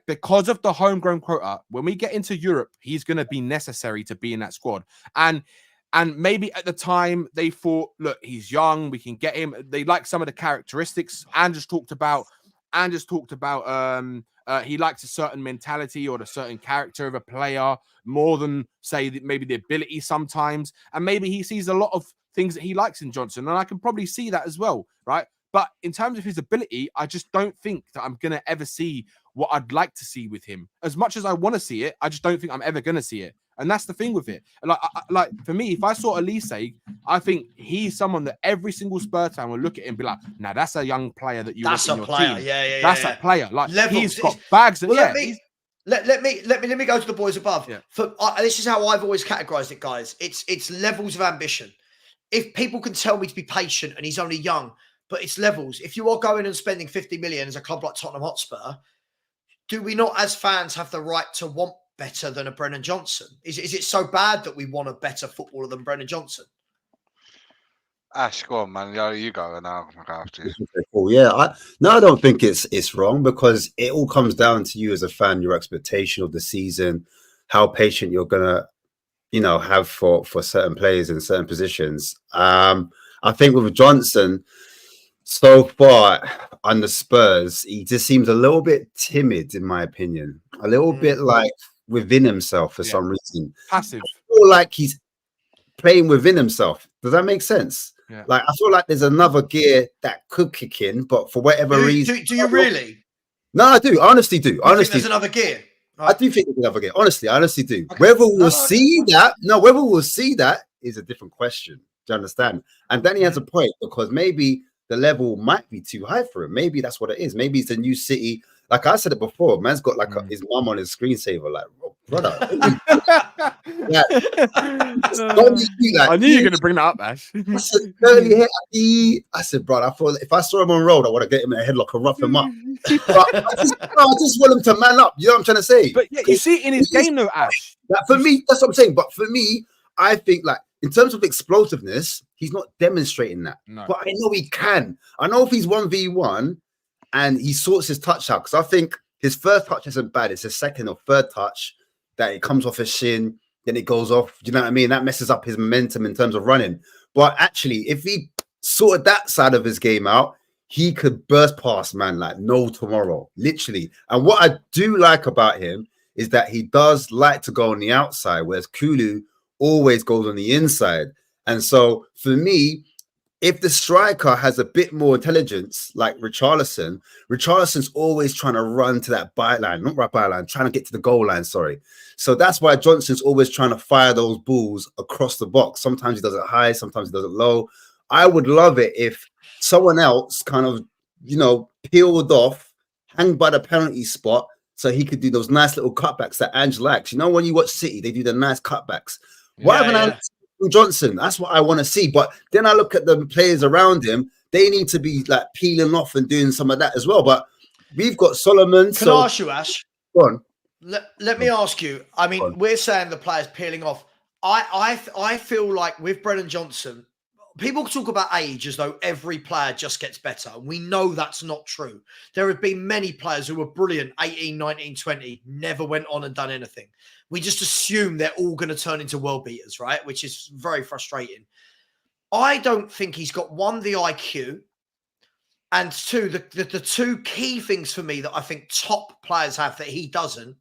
because of the homegrown quota, when we get into Europe, he's going to be necessary to be in that squad. And maybe at the time they thought, look, he's young, we can get him. They like some of the characteristics. Andrews talked about he likes a certain mentality or a certain character of a player more than say maybe the ability sometimes. And maybe he sees a lot of things that he likes in Johnson, and I can probably see that as well, right? But in terms of his ability, I just don't think that I'm gonna ever see what I'd like to see with him. As much as I want to see it, I just don't think I'm ever gonna see it. And that's the thing with it. Like for me, if I saw Elise, I think he's someone that every single Spurs fan will look at him and be like, "Nah, that's a young player that you want in your team. That's a player. Like he's got bags." And let me go to the boys above. Yeah. This is how I've always categorized it, guys. It's levels of ambition. if people can tell me to be patient and he's only young, but it's levels. If you are going and spending 50 million as a club like Tottenham Hotspur, do we not as fans have the right to want better than a Brennan Johnson? Is it so bad that we want a better footballer than Brennan Johnson? Ash, go on, man. Yeah, you go and I'll go after you. Cool. Yeah, I don't think it's wrong, because it all comes down to you as a fan, your expectation of the season, how patient you're gonna, have for certain players in certain positions. I think with Johnson, so far under Spurs, he just seems a little bit timid, in my opinion, a little bit like within himself for some reason. Passive. I feel like he's playing within himself. Does that make sense? Yeah. Like, I feel like there's another gear that could kick in, but for whatever reason. Do you really? No, I do. I honestly do. Think there's another gear? Right. I do think there's another gear. Honestly, I honestly do. Okay. Whether we'll see that is a different question. Do you understand? And Danny has a point, because maybe the level might be too high for him. Maybe that's what it is. Maybe it's a new city. Like I said it before, man's got like his mum on his screensaver. Like, brother. I knew you were going to bring that up, Ash. I said, bro, I thought if I saw him on road, I want to get him in a headlock and rough him up. But I just want him to man up. You know what I'm trying to say? But yeah, you see it in his game though, Ash. For me, that's what I'm saying. But for me, I think like in terms of explosiveness, he's not demonstrating that. No. But I know he can. I know if he's 1v1 and he sorts his touch out, because I think his first touch isn't bad. It's his second or third touch that it comes off his shin, then it goes off. Do you know what I mean? That messes up his momentum in terms of running. But actually, if he sorted that side of his game out, he could burst past, man, like no tomorrow, literally. And what I do like about him is that he does like to go on the outside, whereas Kulu always goes on the inside. And so for me, if the striker has a bit more intelligence, like Richarlison's always trying to run to that byline, not right byline, trying to get to the goal line, sorry. So that's why Johnson's always trying to fire those balls across the box. Sometimes he does it high, sometimes he does it low. I would love it if someone else kind of, peeled off, hang by the penalty spot, so he could do those nice little cutbacks that Ange likes. You know, when you watch City, they do the nice cutbacks. Why haven't I Johnson? That's what I want to see. But then I look at the players around him; they need to be like peeling off and doing some of that as well. But we've got Solomon. Can I ask you, Ash? Go on. Let me ask you. I mean, we're saying the players peeling off. I feel like with Brennan Johnson, people talk about age as though every player just gets better. We know that's not true. There have been many players who were brilliant, 18, 19, 20, never went on and done anything. We just assume they're all going to turn into world beaters, right? Which is very frustrating. I don't think he's got, one, the IQ, and two, the two key things for me that I think top players have that he doesn't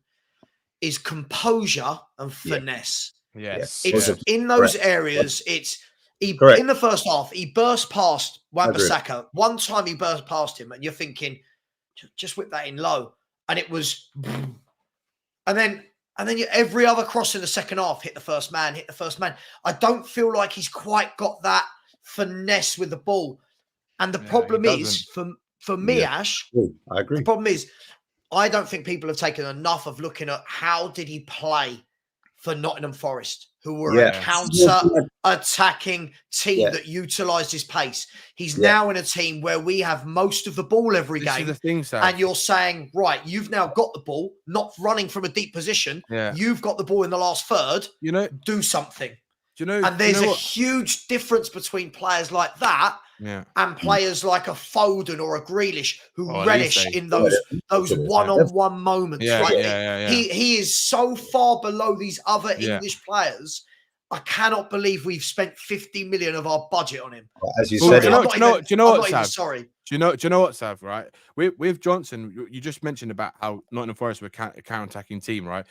is composure and finesse. Yes. It's in those areas, in the first half, he burst past Wan-Bissaka. One time he burst past him, and you're thinking, just whip that in low. And it was, and then every other cross in the second half hit the first man. I don't feel like he's quite got that finesse with the ball. And the problem is, for me, Ash, I agree. the problem is, I don't think people have taken enough of looking at how did he play for Nottingham Forest, who were a counter-attacking team that utilised his pace. He's now in a team where we have most of the ball every game. Is the thing, Sam. And you're saying, right, you've now got the ball, not running from a deep position. Yeah. You've got the ball in the last third. Do something. And there's a huge difference between players like that and players like a Foden or a Grealish who relish in those one-on-one moments. He is so far below these other English players. I cannot believe we've spent 50 million of our budget on him. As you said, do you know what, Sav? Sorry. Do you know what, Sav, right? With Johnson, you just mentioned about how Nottingham Forest were a counter-attacking team, right?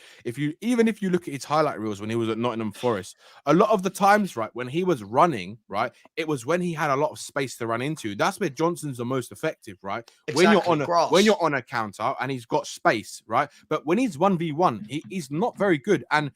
Even if you look at his highlight reels when he was at Nottingham Forest, a lot of the times, right, when he was running, right, it was when he had a lot of space to run into. That's where Johnson's the most effective, right? Exactly. When you're on a counter and he's got space, right? But when he's 1v1, he's not very good. And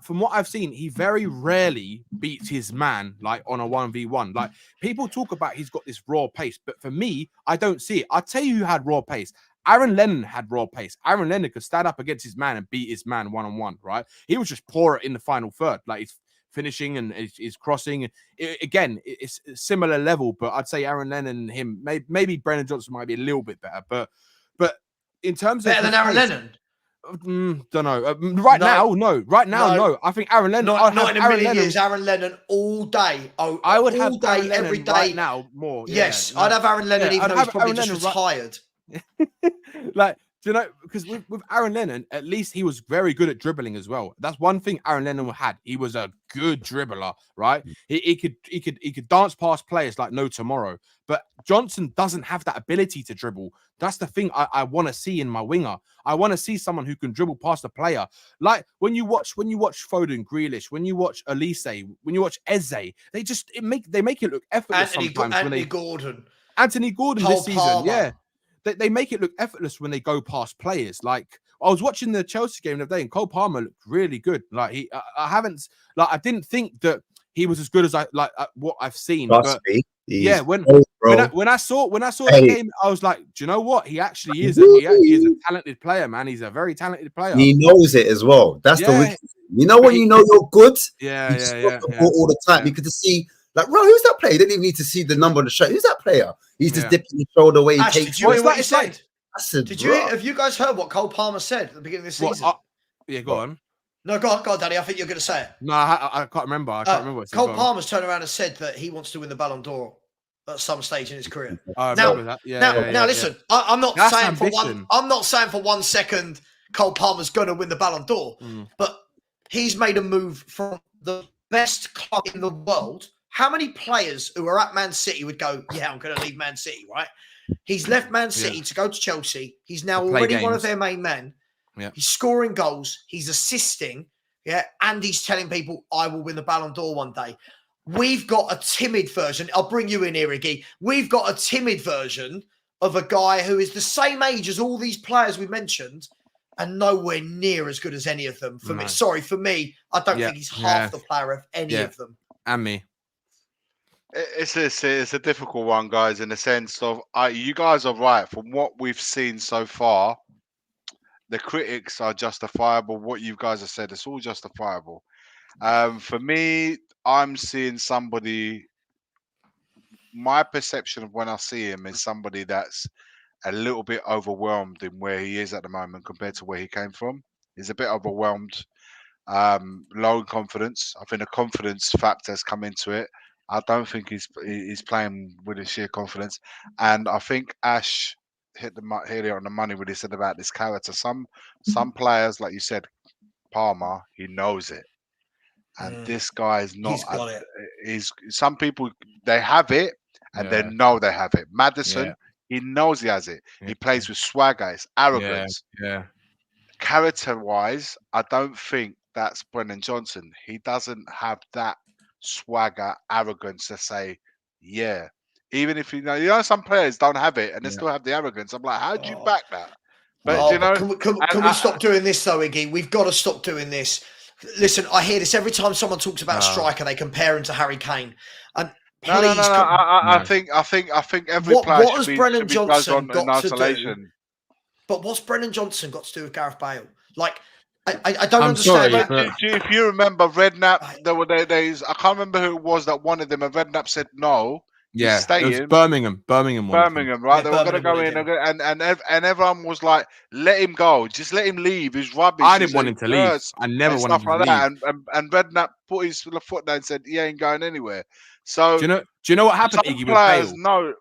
from what I've seen, he very rarely beats his man like on a 1v1. Like, people talk about he's got this raw pace, but for me, I don't see it. I'll tell you who had raw pace. Aaron Lennon had raw pace. Aaron Lennon could stand up against his man and beat his man one-on-one, right? He was just poorer in the final third. Like, his finishing and his crossing. It's a similar level, but I'd say Aaron Lennon and him, maybe Brennan Johnson might be a little bit better, but in terms of Better than Aaron Lennon. Don't know. Right now, no. I think Aaron Lennon. Not in a million years. Aaron Lennon all day. I would have all day, Aaron every Lennon day. Right now more. Yes, I'd have Aaron Lennon, even though he's probably just retired. Like, do you know? Because with Aaron Lennon, at least he was very good at dribbling as well. That's one thing Aaron Lennon had. He was a good dribbler, right? He could dance past players like no tomorrow. But Johnson doesn't have that ability to dribble. That's the thing I want to see in my winger. I want to see someone who can dribble past a player. Like when you watch Foden, Grealish, when you watch Elise, when you watch Eze, they make it look effortless Anthony Gordon this season, Palmer. yeah. They make it look effortless when they go past players. Like I was watching the Chelsea game the other day, and Cole Palmer looked really good. Like I didn't think that he was as good as what I've seen. But yeah, when I saw the game, I was like, do you know what? He actually is a talented player, man. He's a very talented player. He knows it as well. That's the weak. You know when you know you're good. Yeah. All the time. You could just see. Like, bro, who's that player? You didn't even need to see the number on the shirt. Who's that player? He's just dipping his shoulder away. Ash, did you hear what he said? Like, Have you guys heard what Cole Palmer said at the beginning of the season? Go on. No, go on, Danny. I think you're going to say it. No, I can't remember. I can't remember what it said. Cole Palmer's turned around and said that he wants to win the Ballon d'Or at some stage in his career. Now, listen. I'm not saying for 1 second Cole Palmer's going to win the Ballon d'Or, but he's made a move from the best club in the world. How many players who are at Man City would go, yeah, I'm going to leave Man City, right? He's left Man City to go to Chelsea. He's now already one of their main men. Yeah. He's scoring goals. He's assisting. Yeah. And he's telling people, I will win the Ballon d'Or one day. We've got a timid version. I'll bring you in here, Reggie. We've got a timid version of a guy who is the same age as all these players we mentioned and nowhere near as good as any of them. For me, I don't think he's half the player of any of them. And me. It's a difficult one, guys, in the sense of you guys are right. From what we've seen so far, the critics are justifiable. What you guys have said, it's all justifiable. For me, I'm seeing somebody, my perception of when I see him is somebody that's a little bit overwhelmed in where he is at the moment compared to where he came from. He's a bit overwhelmed, low in confidence. I think the confidence factor has come into it. I don't think he's playing with his sheer confidence, and I think Ash hit it on the money when he said about this character. Some players, like you said, Palmer, he knows it, and this guy is not. He's got it. Some people they have it and they know they have it. Maddison, he knows he has it. He plays with swagger, it's arrogance. Yeah. Character-wise, I don't think that's Brennan Johnson. He doesn't have that swagger, arrogance to say, yeah. Even if you know some players don't have it and they still have the arrogance. I'm like, how do you back that? But you know, can we stop doing this though, Iggy? We've got to stop doing this. Listen, I hear this every time someone talks about a striker. They compare him to Harry Kane. And no. I think every player what has Brennan Johnson got to do? Isolation. But what's Brennan Johnson got to do with Gareth Bale? Like, I don't understand. If you remember Redknapp, there were days. I can't remember who it was that wanted them, and Redknapp said no. Yeah, stay it was in. Birmingham, right? Yeah, they were going to go in, and everyone was like, "Let him go, just let him leave. He's rubbish." I didn't want him to leave. I never wanted him to leave. That. And Redknapp put his foot down and said, "He ain't going anywhere." So do you know what happened, Iggy, with Bale? No,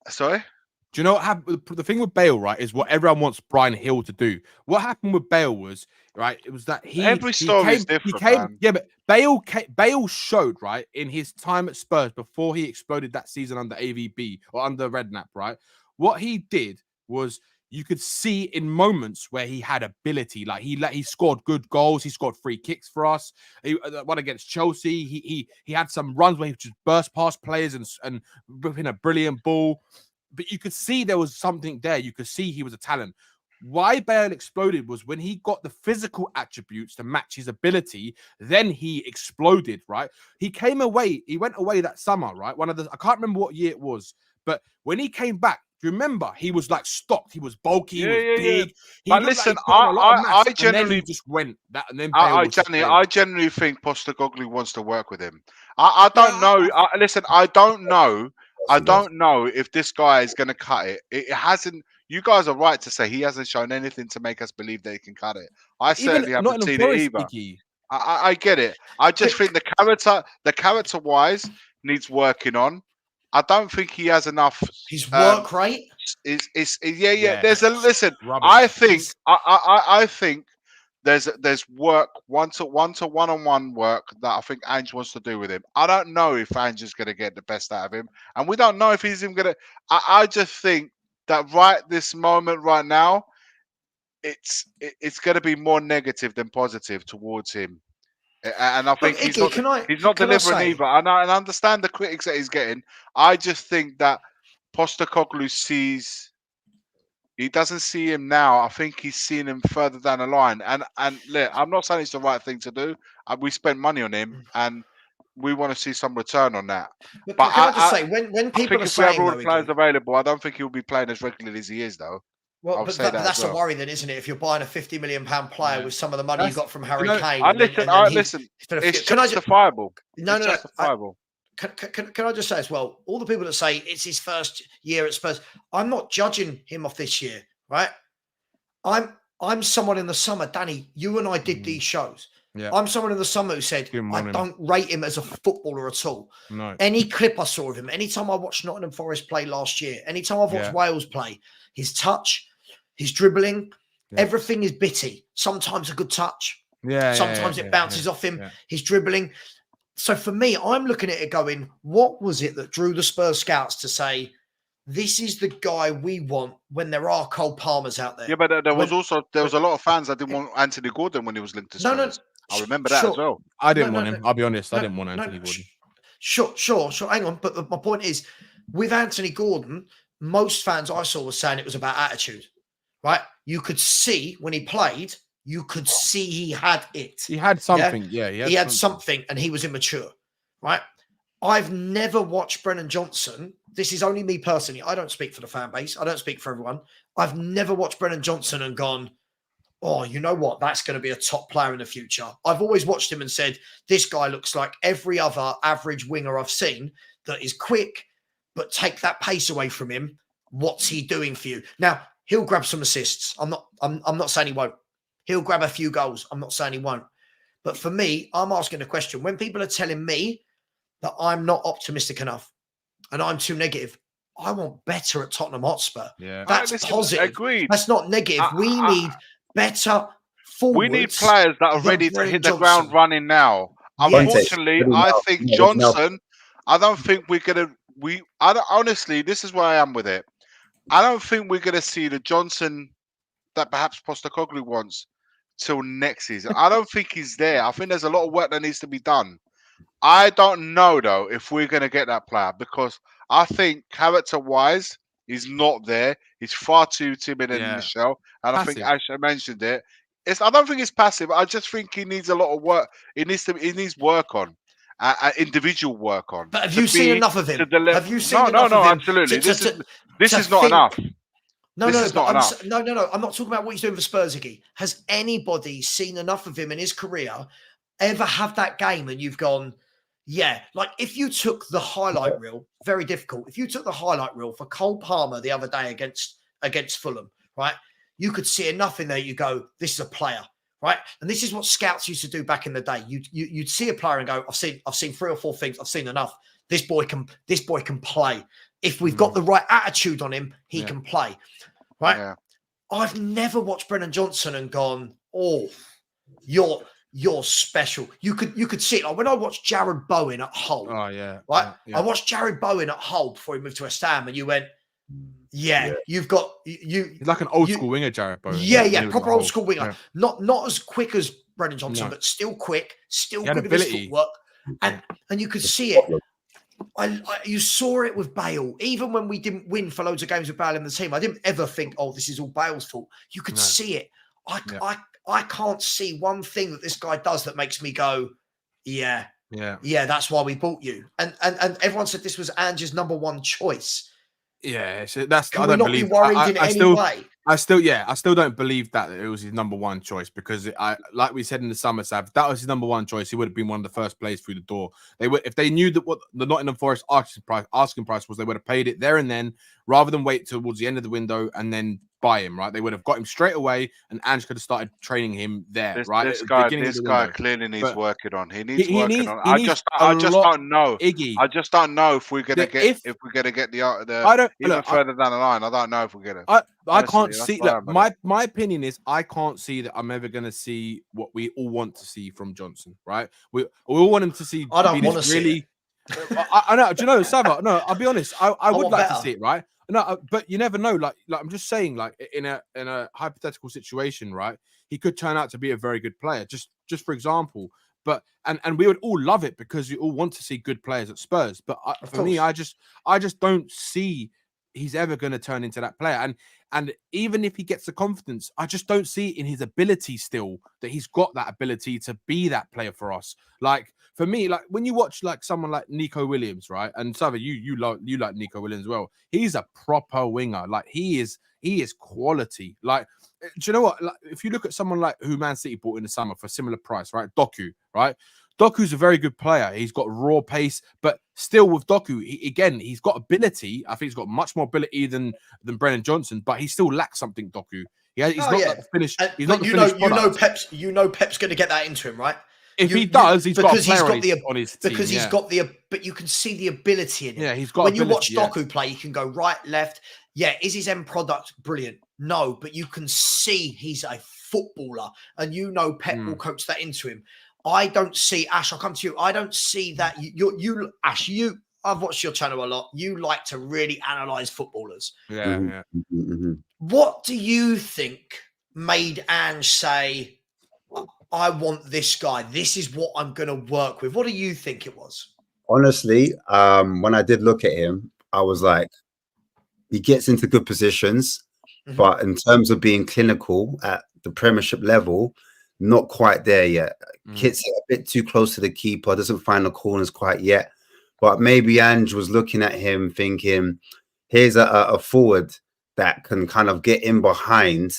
sorry. Do you know what happened? The thing with Bale, right, is what everyone wants Brian Hill to do. What happened with Bale was, right, it was that every story is different. Man. Yeah, but Bale showed, right, in his time at Spurs before he exploded that season under AVB or under Redknapp, right? What he did was you could see in moments where he had ability, like he scored good goals, he scored free kicks for us. One against Chelsea, he had some runs where he just burst past players and whipping a brilliant ball. But you could see there was something there. You could see he was a talent. Why Bale exploded was when he got the physical attributes to match his ability, then he exploded, right? He went away that summer, right? I can't remember what year it was, but when he came back, Do you remember? He was like stocked. He was bulky. He was Yeah. big. He But looked listen, like he put on a lot of mass, I and then genuinely he just went that, and then Bale was just Bale. I genuinely think Postecoglou wants to work with him. I don't know. Listen, I don't know. I don't know if this guy is going to cut it. It hasn't. You guys are right to say he hasn't shown anything to make us believe that he can cut it. I certainly haven't Nottingham seen Forest, it either. Iggy. I get it. I just think the character wise needs working on. I don't think he has enough. His work rate Yeah. There's a listen. Rubbish. I think there's work one-on-one work that I think Ange wants to do with him. I don't know if Ange is going to get the best out of him, and we don't know if he's even going to. I just think that right this moment, right now, it's going to be more negative than positive towards him. And I think he's not delivering either. And I understand the critics that he's getting. I just think that Postecoglou he doesn't see him now. I think he's seeing him further down the line. And look, I'm not saying it's the right thing to do. We spent money on him, and we want to see some return on that. But can I just say, when people are saying, if we have all the players available, I don't think he'll be playing as regularly as he is, though. Well, but that's a worry then, isn't it? If you're buying a £50 million player with some of the money you got from Harry Kane. Listen, it's justifiable. Justifiable. Can I just say as well, all the people that say it's his first year at Spurs, I'm not judging him off this year, right? I'm someone in the summer, Danny, you and I did these shows. Yeah. I'm someone in the summer who said, I don't rate him as a footballer at all. No. Any clip I saw of him, anytime I watched Nottingham Forest play last year, anytime I've watched Wales play, his touch, his dribbling, everything is bitty. Sometimes a good touch. Sometimes it bounces off him. His dribbling. So for me, I'm looking at it going, what was it that drew the Spurs scouts to say, this is the guy we want when there are Cole Palmers out there? Yeah, but there was a lot of fans that didn't want Anthony Gordon when he was linked to Spurs. I remember that as well. I didn't want him. I'll be honest. I didn't want Anthony Gordon. Sure. Hang on. But my point is, with Anthony Gordon, most fans I saw were saying it was about attitude, right? You could see when he played, you could see he had it. He had something. Yeah, he had something, and he was immature, right? I've never watched Brennan Johnson. This is only me personally. I don't speak for the fan base. I don't speak for everyone. I've never watched Brennan Johnson and gone, oh, you know what? That's going to be a top player in the future. I've always watched him and said, this guy looks like every other average winger I've seen that is quick, but take that pace away from him. What's he doing for you? Now, he'll grab some assists. I'm not saying he won't. He'll grab a few goals. I'm not saying he won't. But for me, I'm asking a question. When people are telling me that I'm not optimistic enough and I'm too negative, I want better at Tottenham Hotspur. Yeah. That's positive. Agreed. That's not negative. We need better forwards. We need players that are ready to hit the ground running now. Unfortunately, I think Johnson, I don't think we're going to... honestly, this is where I am with it. I don't think we're going to see the Johnson that perhaps Postecoglou wants till next season. I don't think he's there. I think there's a lot of work that needs to be done. I don't know, though, if we're going to get that player, because I think character-wise, he's not there. He's far too timid in the shell. And passive. I think Ash mentioned it. I don't think it's passive. I just think he needs a lot of work. He needs work on. Individual work on. But have you seen enough of him? Have you seen enough of him? No, absolutely. This is not enough. No, I'm not talking about what he's doing for Spurs, Iggy. Has anybody seen enough of him in his career, ever have that game and you've gone, yeah, like if you took the highlight reel, very difficult. If you took the highlight reel for Cole Palmer the other day against Fulham, right? You could see enough in there. You go, this is a player, right? And this is what scouts used to do back in the day. You'd see a player and go, I've seen 3 or 4 things. I've seen enough. This boy can play. If we've got the right attitude on him, he can play, right? Yeah. I've never watched Brennan Johnson and gone, oh, you're special. You could see it. Like when I watched Jared Bowen at Hull. Oh, yeah. Right? Yeah. I watched Jared Bowen at Hull before he moved to West Ham, and you went, you've got... He's like an old school winger, Jared Bowen. Yeah, proper old school winger. Yeah. Not as quick as Brennan Johnson, but still quick, still good at his footwork. And you could see it. You saw it with Bale. Even when we didn't win for loads of games with Bale in the team, I didn't ever think, oh, this is all Bale's fault. You could see it. I can't see one thing that this guy does that makes me go, yeah, that's why we bought you. And everyone said this was Ange's number one choice. Yeah, so that's Can I we don't not be believe. worried in I any still, way? I still don't believe that it was his number one choice because like we said in the summer, Sav, if that was his number one choice, he would have been one of the first players through the door. They would, if they knew that what the Nottingham Forest asking price was, they would have paid it there and then, rather than wait towards the end of the window and then buy him. Right, they would have got him straight away, and Ange could have started training him there. Right, at the beginning of the window. Clearly needs But working on. He needs working on. he needs I a just lot, don't know. Iggy. I just don't know if we're gonna get If we're gonna get the I don't even look, further down the line. I don't know if we're gonna. I Honestly, can't that's see. where Look, I'm at. my opinion is I can't see that I'm ever going to see what we all want to see from Johnson. Right? We all want him to see. I don't be want this to see really. it. I know. Do you know, Savva? No, I'll be honest. I would want like to better. see it. Right? No, but you never know. Like I'm just saying. Like in a hypothetical situation, right? He could turn out to be a very good player. Just for example. But and we would all love it because you all want to see good players at Spurs. But for me, I just don't see he's ever going to turn into that player. And even if he gets the confidence, I just don't see it in his ability still that he's got that ability to be that player for us. Like for me, like when you watch like someone like Nico Williams, right? And Savva, you like Nico Williams as well. He's a proper winger. Like he is quality. Like, do you know what? Like, if you look at someone like who Man City bought in the summer for a similar price, right? Doku, right? Doku's a very good player. He's got raw pace, but still with Doku, he's got ability. I think he's got much more ability than Brennan Johnson, but he still lacks something. Doku, he's not like the finished. He's not the finished product. Pep's going to get that into him, right? If he does, he's got a player on his team. Because he's got the, but you can see the ability in him. Yeah, he's got. When you watch Doku play, you can go right, left. Yeah, is his end product brilliant? No, but you can see he's a footballer, and Pep will coach that into him. I don't see Ash. I'll come to you. I don't see that. You Ash. I've watched your channel a lot. You like to really analyze footballers. Yeah. What do you think made Ange say, I want this guy. This is what I'm going to work with. What do you think it was? Honestly, when I did look at him, I was like, he gets into good positions, but in terms of being clinical at the Premiership level, not quite there yet. Hits it a bit too close to the keeper, doesn't find the corners quite yet. But maybe Ange was looking at him thinking, here's a forward that can kind of get in behind.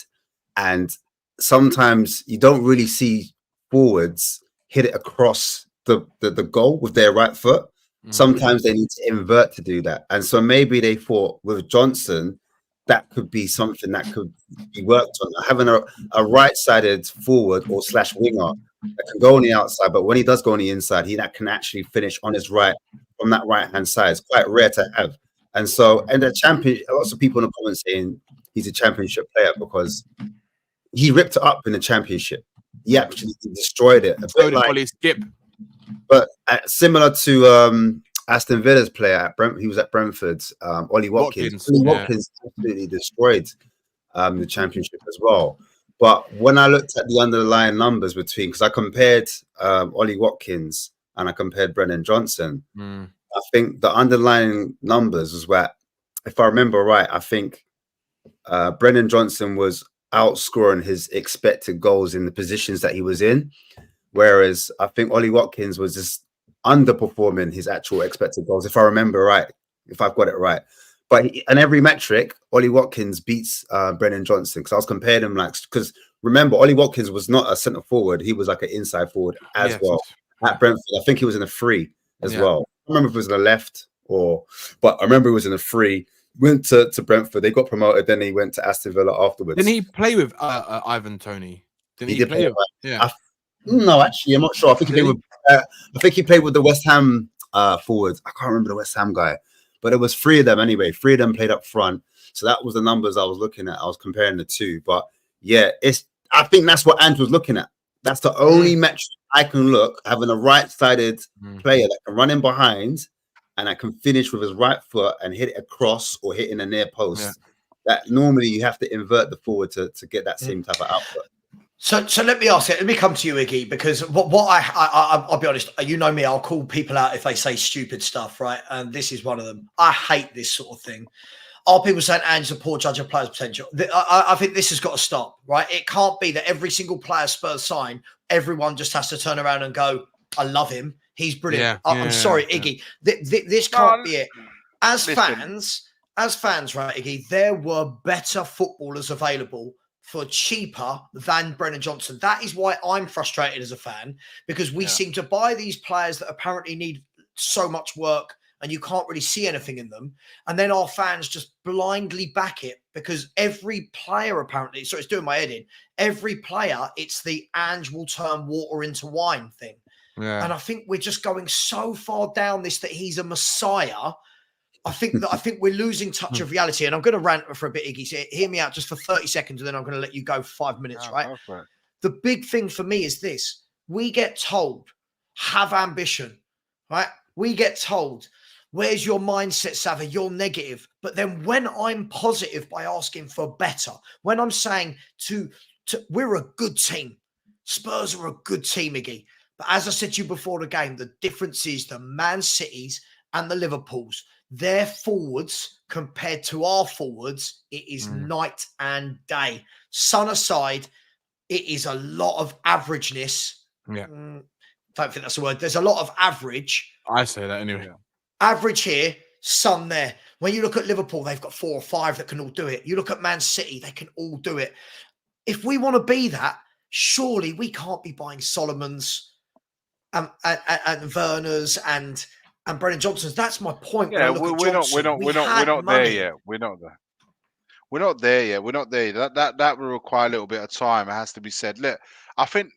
And sometimes you don't really see forwards hit it across the goal with their right foot. Sometimes they need to invert to do that. And so maybe they thought with Johnson, that could be something that could be worked on. Having a right-sided forward or / winger that can go on the outside, but when he does go on the inside, that can actually finish on his right from that right-hand side. It's quite rare to have. And so, and the champion, lots of people in the comments saying he's a championship player because he ripped it up in the championship. He actually destroyed it. Skip. But similar to Aston Villa's player at he was at Brentford, Ollie Watkins. Watkins absolutely destroyed the championship as well. But when I looked at the underlying numbers because I compared Ollie Watkins and I compared Brennan Johnson, I think the underlying numbers was where, if I remember right, I think Brennan Johnson was outscoring his expected goals in the positions that he was in. Whereas I think Ollie Watkins was just underperforming his actual expected goals, if I remember right, if I've got it right. But in every metric, Ollie Watkins beats Brennan Johnson because I was comparing him because remember, Ollie Watkins was not a centre forward. He was like an inside forward as well at Brentford. I think he was in a free as well. I remember if it was in the left but I remember he was in a free. Went to Brentford. They got promoted. Then he went to Aston Villa afterwards. Didn't he play with Ivan Toney? Didn't he play with? No, actually, I'm not sure. I think he played with the West Ham forwards. I can't remember the West Ham guy, but it was 3 of them anyway. 3 of them played up front, so that was the numbers I was looking at. I was comparing the two, but yeah, I think that's what Ange was looking at. That's the only metric I can look, having a right-sided player that can run in behind and that can finish with his right foot and hit it across or hit in a near post. Yeah. That normally you have to invert the forward to get that same type of output. So let me ask it. Let me come to you, Iggy, because I'll be honest. You know me. I'll call people out if they say stupid stuff, right? And this is one of them. I hate this sort of thing. Are people saying Ange's a poor judge of players' potential? I think this has got to stop, right? It can't be that every single player Spurs sign, everyone just has to turn around and go, "I love him. He's brilliant." I'm sorry, Iggy. This can't be it. As fans, as fans, right, Iggy, there were better footballers available for cheaper than Brennan Johnson. That is why I'm frustrated as a fan, because we seem to buy these players that apparently need so much work and you can't really see anything in them. And then our fans just blindly back it because every player apparently, so it's doing my head in, every player, it's the Ange will turn water into wine thing. Yeah. And I think we're just going so far down this that he's a messiah. I think we're losing touch of reality. And I'm going to rant for a bit, Iggy. So hear me out just for 30 seconds, and then I'm going to let you go for 5 minutes, right? The big thing for me is this. We get told, have ambition, right? We get told, where's your mindset, Savva? You're negative. But then when I'm positive by asking for better, when I'm saying we're a good team, Spurs are a good team, Iggy. But as I said to you before the game, the difference is the Man Cities and the Liverpools. Their forwards compared to our forwards, it is night and day. Sun aside, it is a lot of averageness. Yeah. Don't think that's the word. There's a lot of average. I say that anyway. Average here, sun there. When you look at Liverpool, they've got 4 or 5 that can all do it. You look at Man City, they can all do it. If we want to be that, surely we can't be buying Solomons and Werners and Brennan Johnson's. That's my point. Yeah, we're not there yet. We're not there. We're not there yet. We're not there. That will require a little bit of time. It has to be said. Look, I think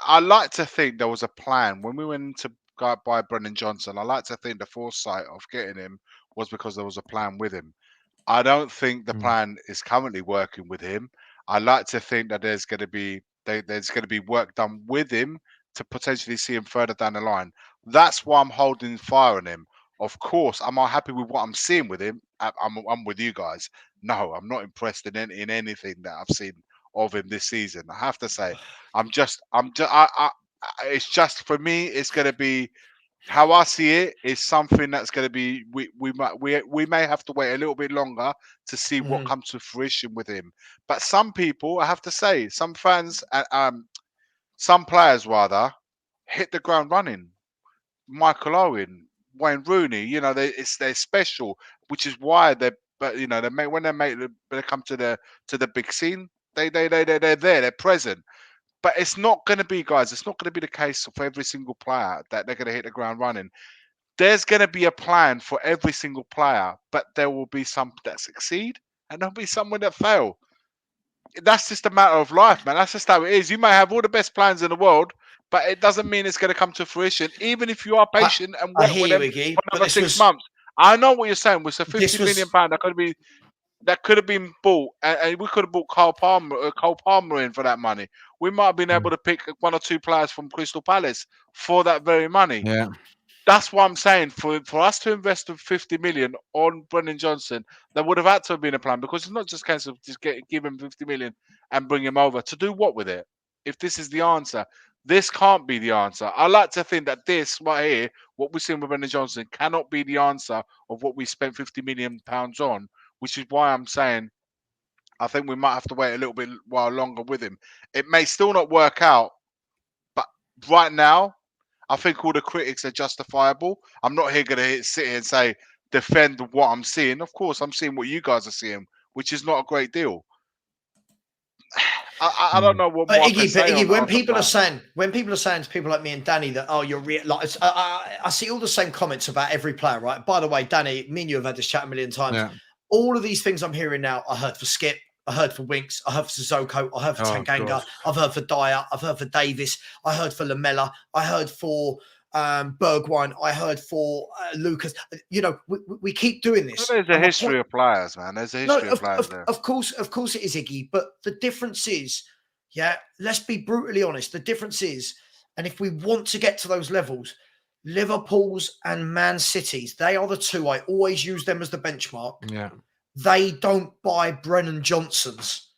I like to think there was a plan when we went to go buy Brennan Johnson. I like to think the foresight of getting him was because there was a plan with him. I don't think the plan is currently working with him. I like to think that there's going to be work done with him to potentially see him further down the line. That's why I'm holding fire on him. Of course, am I happy with what I'm seeing with him? I'm with you guys. No, I'm not impressed in anything that I've seen of him this season. I have to say, it's just for me. It's going to be how I see it. Is something that's going to be. We may have to wait a little bit longer to see what comes to fruition with him. But some people, I have to say, some fans, some players rather, hit the ground running. Michael Owen, Wayne Rooney, they're special, which is why when they come to the big scene, they're there, they're present. But it's not going to be, guys. It's not going to be the case for every single player that they're going to hit the ground running. There's going to be a plan for every single player, but there will be some that succeed and there'll be some that fail. That's just a matter of life, man. That's just how it is. You may have all the best plans in the world, but it doesn't mean it's going to come to fruition, even if you are patient and work with them for another 6 months. I know what you're saying. With a £50 million that could have been bought, and we could have bought Cole Palmer in for that money. We might have been able to pick 1 or 2 players from Crystal Palace for that very money. Yeah. That's what I'm saying. For us to invest $50 million on Brennan Johnson, there would have had to have been a plan, because it's not just a case of just give him $50 million and bring him over. To do what with it? If this is the answer, this can't be the answer. I like to think that this right here, what we're seeing with Brennan Johnson, cannot be the answer of what we spent £50 million on, which is why I'm saying I think we might have to wait a little bit while longer with him. It may still not work out, but right now, I think all the critics are justifiable. I'm not here going to sit here and say, defend what I'm seeing. Of course, I'm seeing what you guys are seeing, which is not a great deal. I don't know what more I can say. Iggy, when people are saying to people like me and Danny that, oh, you're like, I see all the same comments about every player, right? By the way, Danny, me and you have had this chat a million times. Yeah. All of these things I'm hearing now, I heard for Skip, I heard for Winks, I heard for Sissoko, I heard for Tanganga, I've heard for Dyer, I've heard for Davis, I heard for Lamella, I heard for Bergwijn, I heard for Lucas. We keep doing this. Well, there's a history of players, man. There's a history of players there. Of course it is, Iggy. But the difference is, let's be brutally honest. The difference is, and if we want to get to those levels, Liverpool's and Man City's, they are the two. I always use them as the benchmark. Yeah. They don't buy Brennan Johnsons.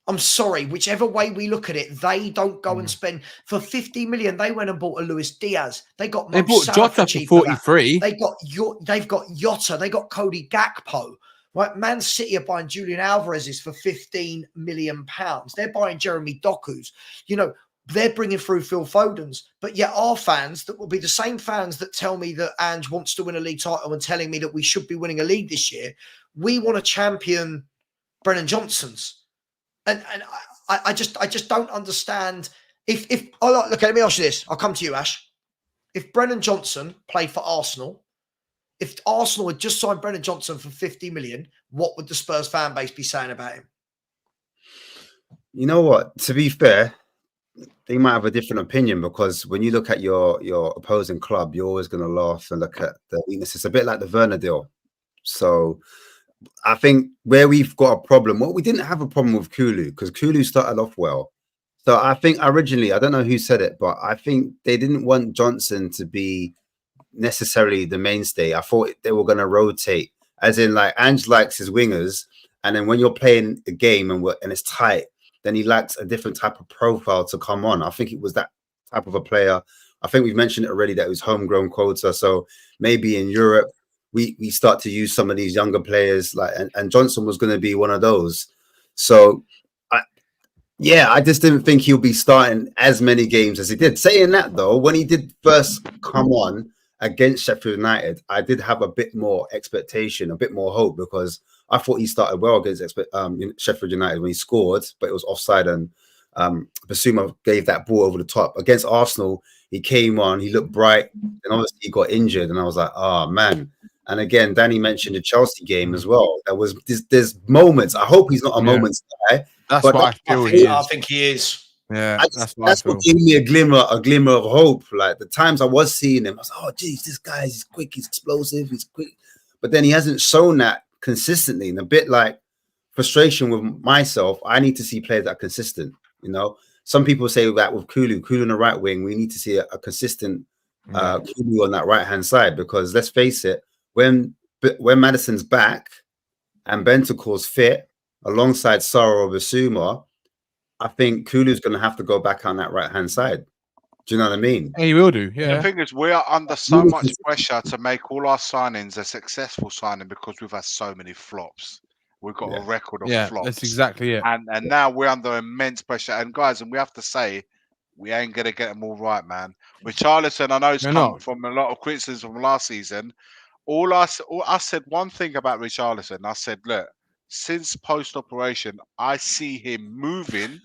I'm sorry, whichever way we look at it, they don't go and spend for 50 million. They went and bought a Luis Diaz. They bought Jota for 43. They've got Jota. They got Cody Gakpo. Right, Man City are buying Julian Alvarez's for £15 million. They're buying Jeremy Doku's. they're bringing through Phil Fodens, but yet our fans that will be the same fans that tell me that Ange wants to win a league title and telling me that we should be winning a league this year, we want to champion Brennan Johnson's. And I just don't understand. If look, let me ask you this. I'll come to you, Ash. If Brennan Johnson played for Arsenal, if Arsenal had just signed Brennan Johnson for 50 million, what would the Spurs fan base be saying about him? You know what? To be fair, they might have a different opinion, because when you look at your opposing club, you're always going to laugh and look at the weaknesses. It's a bit like the Werner deal. So I think where we've got a problem, we didn't have a problem with Kulu, because Kulu started off well. So I think originally, I don't know who said it, but I think they didn't want Johnson to be necessarily the mainstay. I thought they were going to rotate, as in like Ange likes his wingers, and then when you're playing the game and it's tight, then he likes a different type of profile to come on. I think it was that type of a player. I think we've mentioned it already that it was homegrown quota. So maybe in Europe, we start to use some of these younger players, like and Johnson was going to be one of those. So I just didn't think he'll be starting as many games as he did. Saying that though, when he did first come on against Sheffield United, I did have a bit more expectation, a bit more hope, because I thought he started well against Sheffield United when he scored, but it was offside, and Basuma gave that ball over the top. Against Arsenal, he came on, he looked bright, and obviously he got injured, and I was like, oh man. And again, Danny mentioned the Chelsea game as well. There's moments. I hope he's not a moment's guy. That's what I feel he is. I think he is. Yeah, that's what gave me a glimmer of hope. Like the times I was seeing him, I was like, oh geez, this guy is quick, he's explosive, he's quick. But then he hasn't shown that consistently, and a bit like frustration with myself. I need to see players that are consistent. You know, some people say that with Kulu on the right wing, we need to see a consistent Kulu on that right hand side, because let's face it, when Maddison's back and Bentancur's fit alongside Sarah or Basuma, I think Kulu's going to have to go back on that right hand side. Do you know what I mean? He will do. Yeah. The thing is, we are under so much pressure to make all our signings a successful signing, because we've had so many flops. We've got a record of flops. That's exactly it. And now we're under immense pressure. And guys, and we have to say, we ain't going to get them all right, man. Richarlison, I know it's come from a lot of criticism from last season. I said one thing about Richarlison. I said, look, since post-operation, I see him moving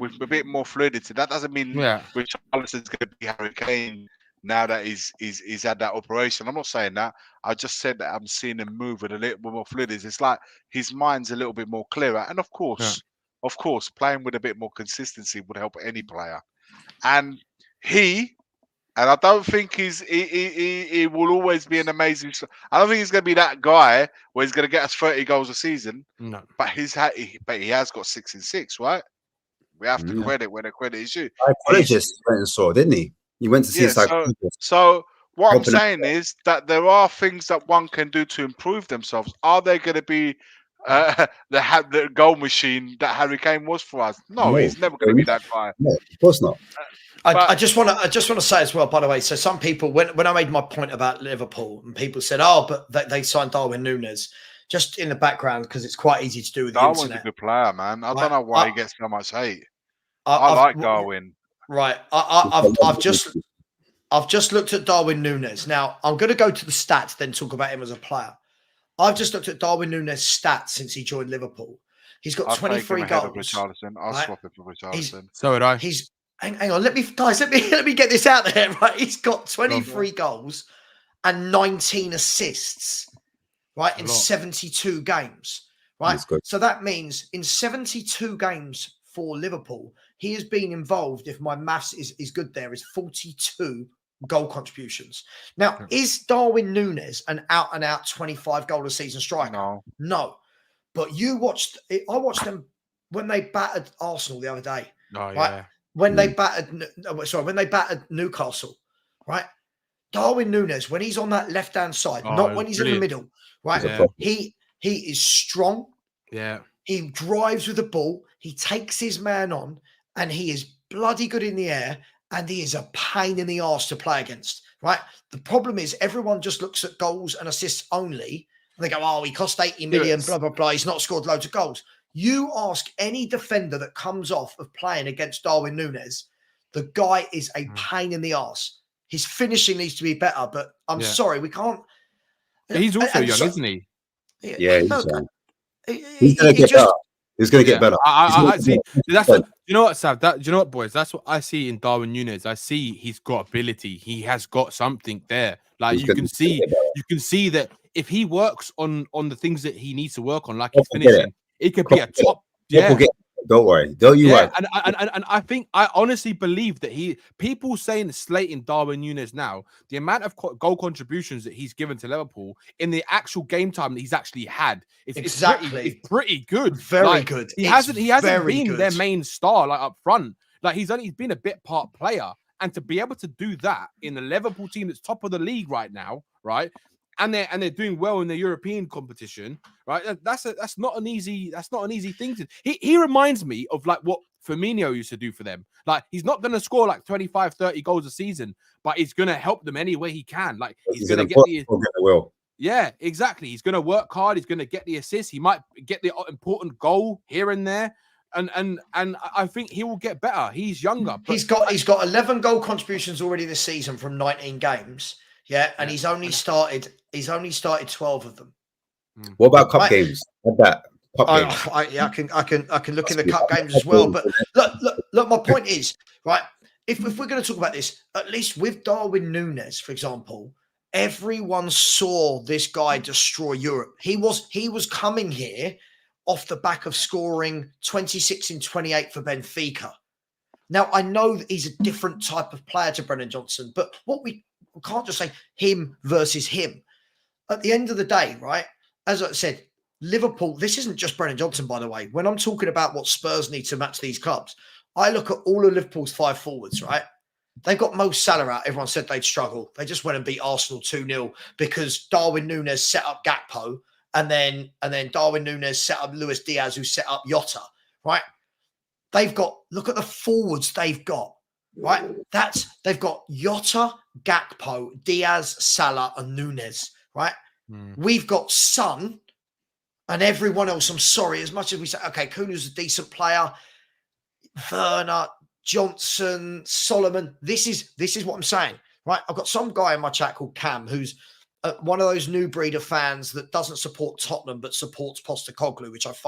with a bit more fluidity. That doesn't mean Richarlison's going to be Harry Kane now that he's had that operation. I'm not saying that. I just said that I'm seeing him move with a little bit more fluidity. It's like his mind's a little bit more clearer. And of course, playing with a bit more consistency would help any player. And I don't think he will always be an amazing. I don't think he's going to be that guy where he's going to get us 30 goals a season. No, but he has got 6 and 6, right? We have to credit where the credit is due. He just went and saw, didn't he? He went to see his psychologist. So what I'm saying is that there are things that one can do to improve themselves. Are they going to be the goal machine that Harry Kane was for us? No, he's never going to be that guy. No, of course not. I just want to say as well, by the way, so some people, when I made my point about Liverpool, and people said, oh, but they signed Darwin Núñez, just in the background, because it's quite easy to do with the Darwin's internet. a good player, man. I don't know why he gets so much hate. I like Darwin. Right. I've just looked at Darwin Núñez. Now, I'm going to go to the stats, then talk about him as a player. I've just looked at Darwin Núñez' stats since he joined Liverpool. He's got 23 goals. I'll swap it for Richarlison. So would I. Hang on, let me get this out there, right? He's got 23 goals and 19 assists, right, in 72 games, right? So that means in 72 games for Liverpool, he has been involved, if my maths is good there, is 42 goal contributions. Now, is Darwin Núñez an out-and-out 25 goal a season striker? No. But I watched them when they battered Arsenal the other day. Oh, right? yeah. When they battered Newcastle, right? Darwin Núñez, when he's on that left-hand side, not when he's in the middle, right? Yeah. He is strong. Yeah. He drives with the ball. He takes his man on, and he is bloody good in the air, and he is a pain in the arse to play against, right? The problem is everyone just looks at goals and assists only, and they go, oh, he cost 80 million, blah, blah, blah. He's not scored loads of goals. You ask any defender that comes off of playing against Darwin Núñez, The guy is a Mm. pain in the arse. His finishing needs to be better, but I'm Yeah. sorry, we can't. He's also and young, so- isn't he? Yeah, no, he's young. he He's gonna get just better. He's gonna Yeah. get better. I see. That's But what, you know what, Sav? You know what, boys? That's what I see in Darwin Núñez. I see he's got ability. He has got something there. Like he's you gonna can see, get better. you can see that if he works on the things that he needs to work on, like Klopp his will get it. finishing, it could be a Klopp will get it. top. Klopp will Yeah. get it. Don't worry. Don't you Yeah, worry. and I honestly believe that people saying slating Darwin Núñez now, the amount of goal contributions that he's given to Liverpool in the actual game time that he's actually had, it's pretty good. Very Like, good. He It's hasn't very been their good. main star like up front. Like he's been a bit part player, and to be able to do that in the Liverpool team that's top of the league right now, right? And they're doing well in the European competition, right? That's not an easy thing to. He reminds me of like what Firmino used to do for them. Like he's not going to score like 25, 30 goals a season, but he's going to help them any way he can. Like he's going to get the will. Yeah, exactly. He's going to work hard. He's going to get the assist. He might get the important goal here and there. And I think he will get better. He's younger. But He's got 11 goal contributions already this season from 19 games. Yeah, and he's only started 12 of them. What about cup games? What that cup games? I can look in the cup games as well. But look. My point is, right? If we're going to talk about this, at least with Darwin Núñez, for example, everyone saw this guy destroy Europe. He was coming here off the back of scoring 26 in 28 for Benfica. Now I know that he's a different type of player to Brennan Johnson, but we can't just say him versus him. At the end of the day, right? As I said, Liverpool, this isn't just Brennan Johnson, by the way. When I'm talking about what Spurs need to match these clubs, I look at all of Liverpool's 5 forwards, right? They've got Mo Salah out. Everyone said they'd struggle. They just went and beat Arsenal 2-0 because Darwin Núñez set up Gakpo and then Darwin Núñez set up Luis Diaz, who set up Jota, right? Look at the forwards they've got. Right, they've got Jota, Gakpo, Diaz, Salah, and Núñez. Right, We've got Son, and everyone else. I'm sorry, as much as we say, okay, Kunu's a decent player, Werner, Johnson, Solomon. This is what I'm saying. Right, I've got some guy in my chat called Cam, who's one of those new breed of fans that doesn't support Tottenham but supports Postecoglou, which I've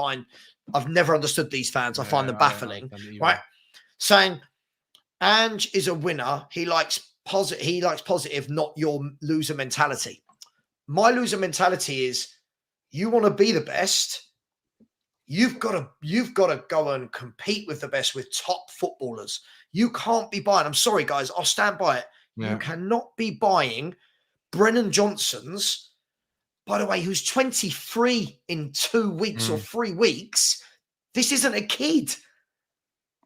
never understood these fans. I find them baffling. Right, saying Ange is a winner. He likes positive, not your loser mentality. My loser mentality is you want to be the best. You've got to go and compete with the best, with top footballers. You can't be buying. I'm sorry, guys. I'll stand by it. Yeah. You cannot be buying Brennan Johnson's, by the way, who's 23 in 2 weeks or 3 weeks. This isn't a kid.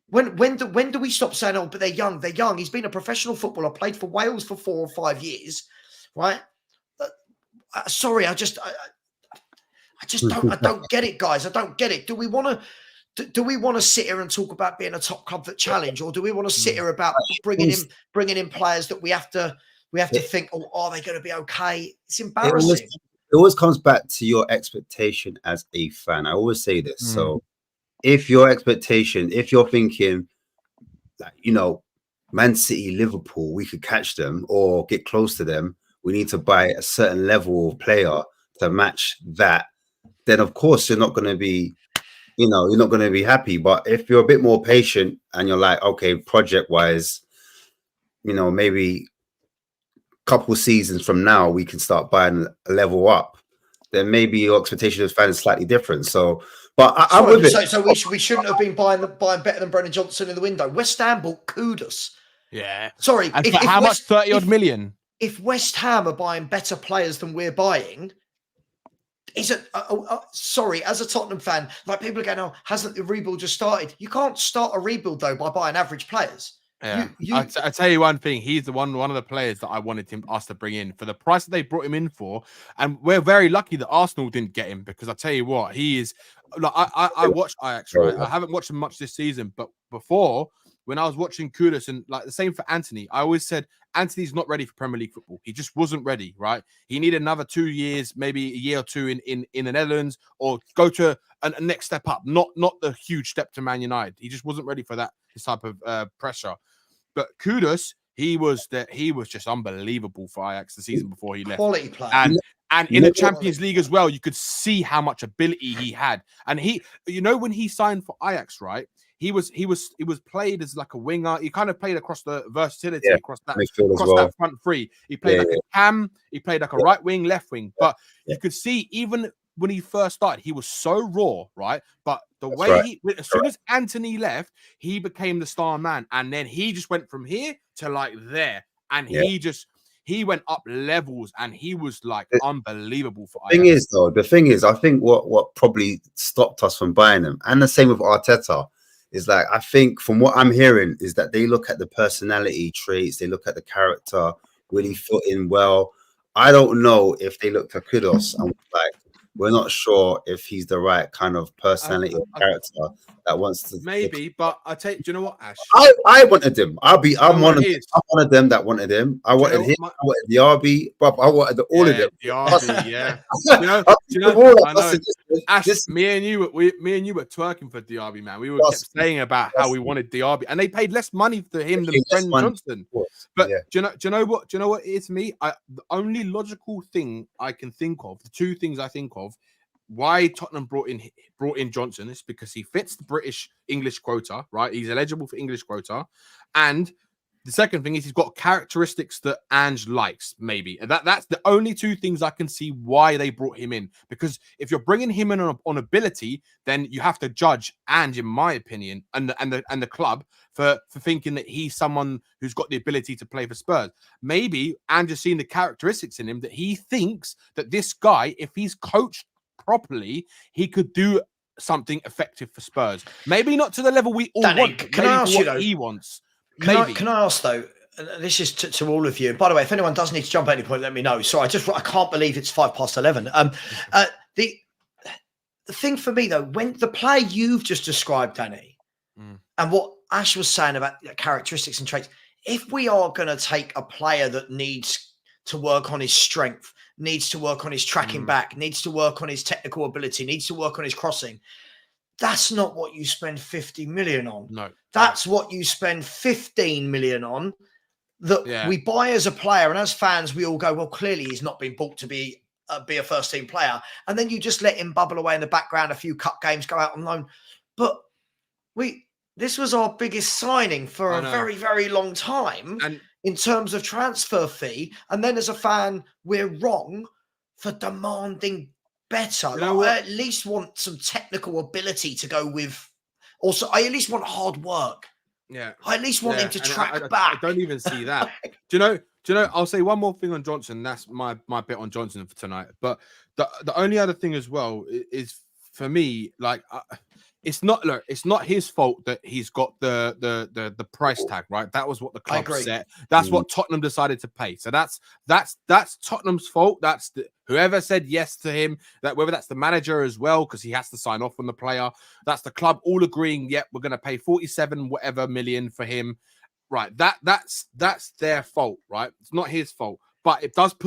When do we stop saying, oh, but they're young? They're young. He's been a professional footballer, played for Wales for 4 or 5 years, right? Sorry, I don't get it, guys. I don't get it. Do we want to sit here and talk about being a top club that challenge, or do we want to sit here about bringing in players that we have to think, oh, are they going to be okay? It's embarrassing. It always comes back to your expectation as a fan. I always say this. So if your expectation, if you're thinking that, Man City, Liverpool, we could catch them or get close to them, we need to buy a certain level of player to match that, then of course you're not going to be, you're not going to be happy. But if you're a bit more patient and you're like, okay, project wise, maybe a couple seasons from now, we can start buying a level up, then maybe your expectation as fan is slightly different. So, but I'm with it. So we shouldn't have been buying better than Brennan Johnson in the window. West Ham bought Kudus. Yeah. Sorry. And for how much? 30-odd million? If West Ham are buying better players than we're buying, sorry, as a Tottenham fan, like people are going, oh, hasn't the rebuild just started? You can't start a rebuild, though, by buying average players. Yeah. I tell you one thing, he's the one of the players that I wanted us to bring in for the price that they brought him in for, and we're very lucky that Arsenal didn't get him, because I tell you what, he is. Like I watched Ajax, right? I haven't watched him much this season, but before, when I was watching Kudus, and like the same for Anthony, I always said Anthony's not ready for Premier League football. He just wasn't ready, right? He needed another 2 years, maybe a year or two in the Netherlands, or go to a next step up, not the huge step to Man United. He just wasn't ready for this type of pressure. But Kudus, he was just unbelievable for Ajax the season before he left. Quality player. And in the Champions League as well, you could see how much ability he had. And when he signed for Ajax, right? He was played as like a winger. He kind of played across the versatility across that front three. He played like a cam. He played like a right wing, left wing. But you could see even when he first started, he was so raw, right? But the way as soon as Anthony left, he became the star man, and then he just went from here to like there, and he went up levels, and he was like unbelievable for Ajax. The thing is, I think what probably stopped us from buying him, and the same with Arteta, is like, I think from what I'm hearing is that they look at the personality traits, they look at the character, will he fit in well? I don't know if they looked at Kudus and like, we're not sure if he's the right kind of personality or character that wants to. Maybe, but I take. Do you know what, Ash? I wanted him. I'm one of them that wanted him. I wanted him. I wanted Diaby. I wanted all of them. Diaby, yeah. Do you know? I know. Ash, me and you were twerking for Diaby, man. We were kept saying about how we wanted Diaby, and they paid less money for him than Brendan Johnson. But do you know what? Do you know what it is to me? The only logical thing I can think of, the two things I think of, why Tottenham brought in Johnson is because he fits the British English quota, right? He's eligible for English quota, and the second thing is he's got characteristics that Ange likes, maybe. And that's the only two things I can see why they brought him in. Because if you're bringing him in on ability, then you have to judge Ange, in my opinion, and the club for thinking that he's someone who's got the ability to play for Spurs. Maybe Ange has seen the characteristics in him that he thinks that this guy, if he's coached properly, he could do something effective for Spurs. Maybe not to the level we all want. Can I ask you though? He wants. Can I ask though? This is to all of you. And by the way, if anyone does need to jump at any point, let me know. So I can't believe it's 11:05. The thing for me though, when the player you've just described, Danny, and what Ash was saying about characteristics and traits, if we are going to take a player that needs to work on his strength, needs to work on his tracking back, needs to work on his technical ability, needs to work on his crossing, that's not what you spend 50 million on. No. That's what you spend 15 million on, that we buy as a player. And as fans, we all go, well, clearly he's not been bought to be a first team player. And then you just let him bubble away in the background, a few cup games, go out on loan. But this was our biggest signing for a very, very long time in terms of transfer fee. And then as a fan, we're wrong for demanding better. I at least want some technical ability to go with. Also, I at least want hard work. Yeah. I at least want him to track back. I don't even see that. Do you know, I'll say one more thing on Johnson. That's my bit on Johnson for tonight. But the only other thing as well is for me, like, it's not his fault that he's got the price tag, right? That was what the club set. That's what Tottenham decided to pay. So that's Tottenham's fault. That's whoever said yes to him, that whether that's the manager as well, because he has to sign off on the player. That's the club all agreeing, yep, we're going to pay 47 whatever million for him. Right. That's their fault, right? It's not his fault. But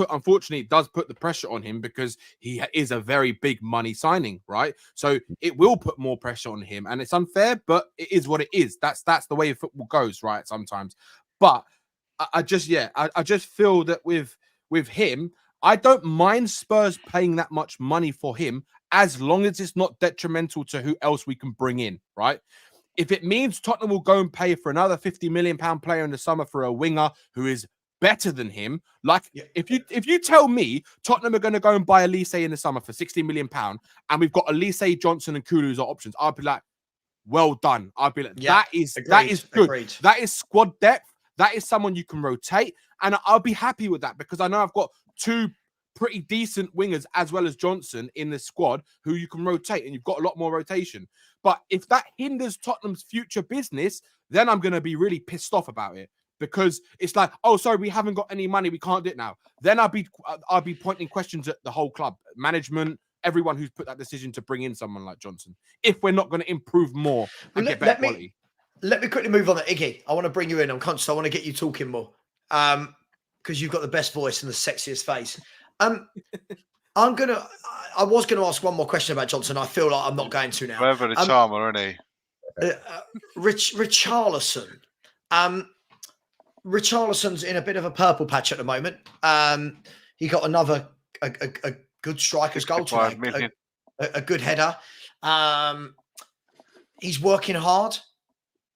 unfortunately, it does put the pressure on him because he is a very big money signing, right? So it will put more pressure on him, and it's unfair, but it is what it is. That's the way football goes, right? Sometimes, but I just feel that with him, I don't mind Spurs paying that much money for him as long as it's not detrimental to who else we can bring in, right? If it means Tottenham will go and pay for another £50 million player in the summer for a winger who is better than him, if you tell me Tottenham are going to go and buy Elise in the summer for £60 million and we've got Elise, Johnson and Kulu as our options, I'll be like, well done. I'll be like, that is good. Agreed. That is squad depth. That is someone you can rotate, and I'll be happy with that because I know I've got two pretty decent wingers as well as Johnson in the squad who you can rotate, and you've got a lot more rotation. But if that hinders Tottenham's future business, then I'm going to be really pissed off about it. Because it's like, oh, sorry, we haven't got any money, we can't do it now. Then I'll be pointing questions at the whole club, management, everyone who's put that decision to bring in someone like Johnson. If we're not going to improve more and get better quality. Let me quickly move on to Iggy. I want to bring you in. I'm conscious. I want to get you talking more because you've got the best voice and the sexiest face. I was gonna ask one more question about Johnson. I feel like I'm not going to now. Whatever the charmer, isn't he? Richarlison. Richarlison's in a bit of a purple patch at the moment. He got another a good striker's goal 65 tonight, million. a good header. He's working hard.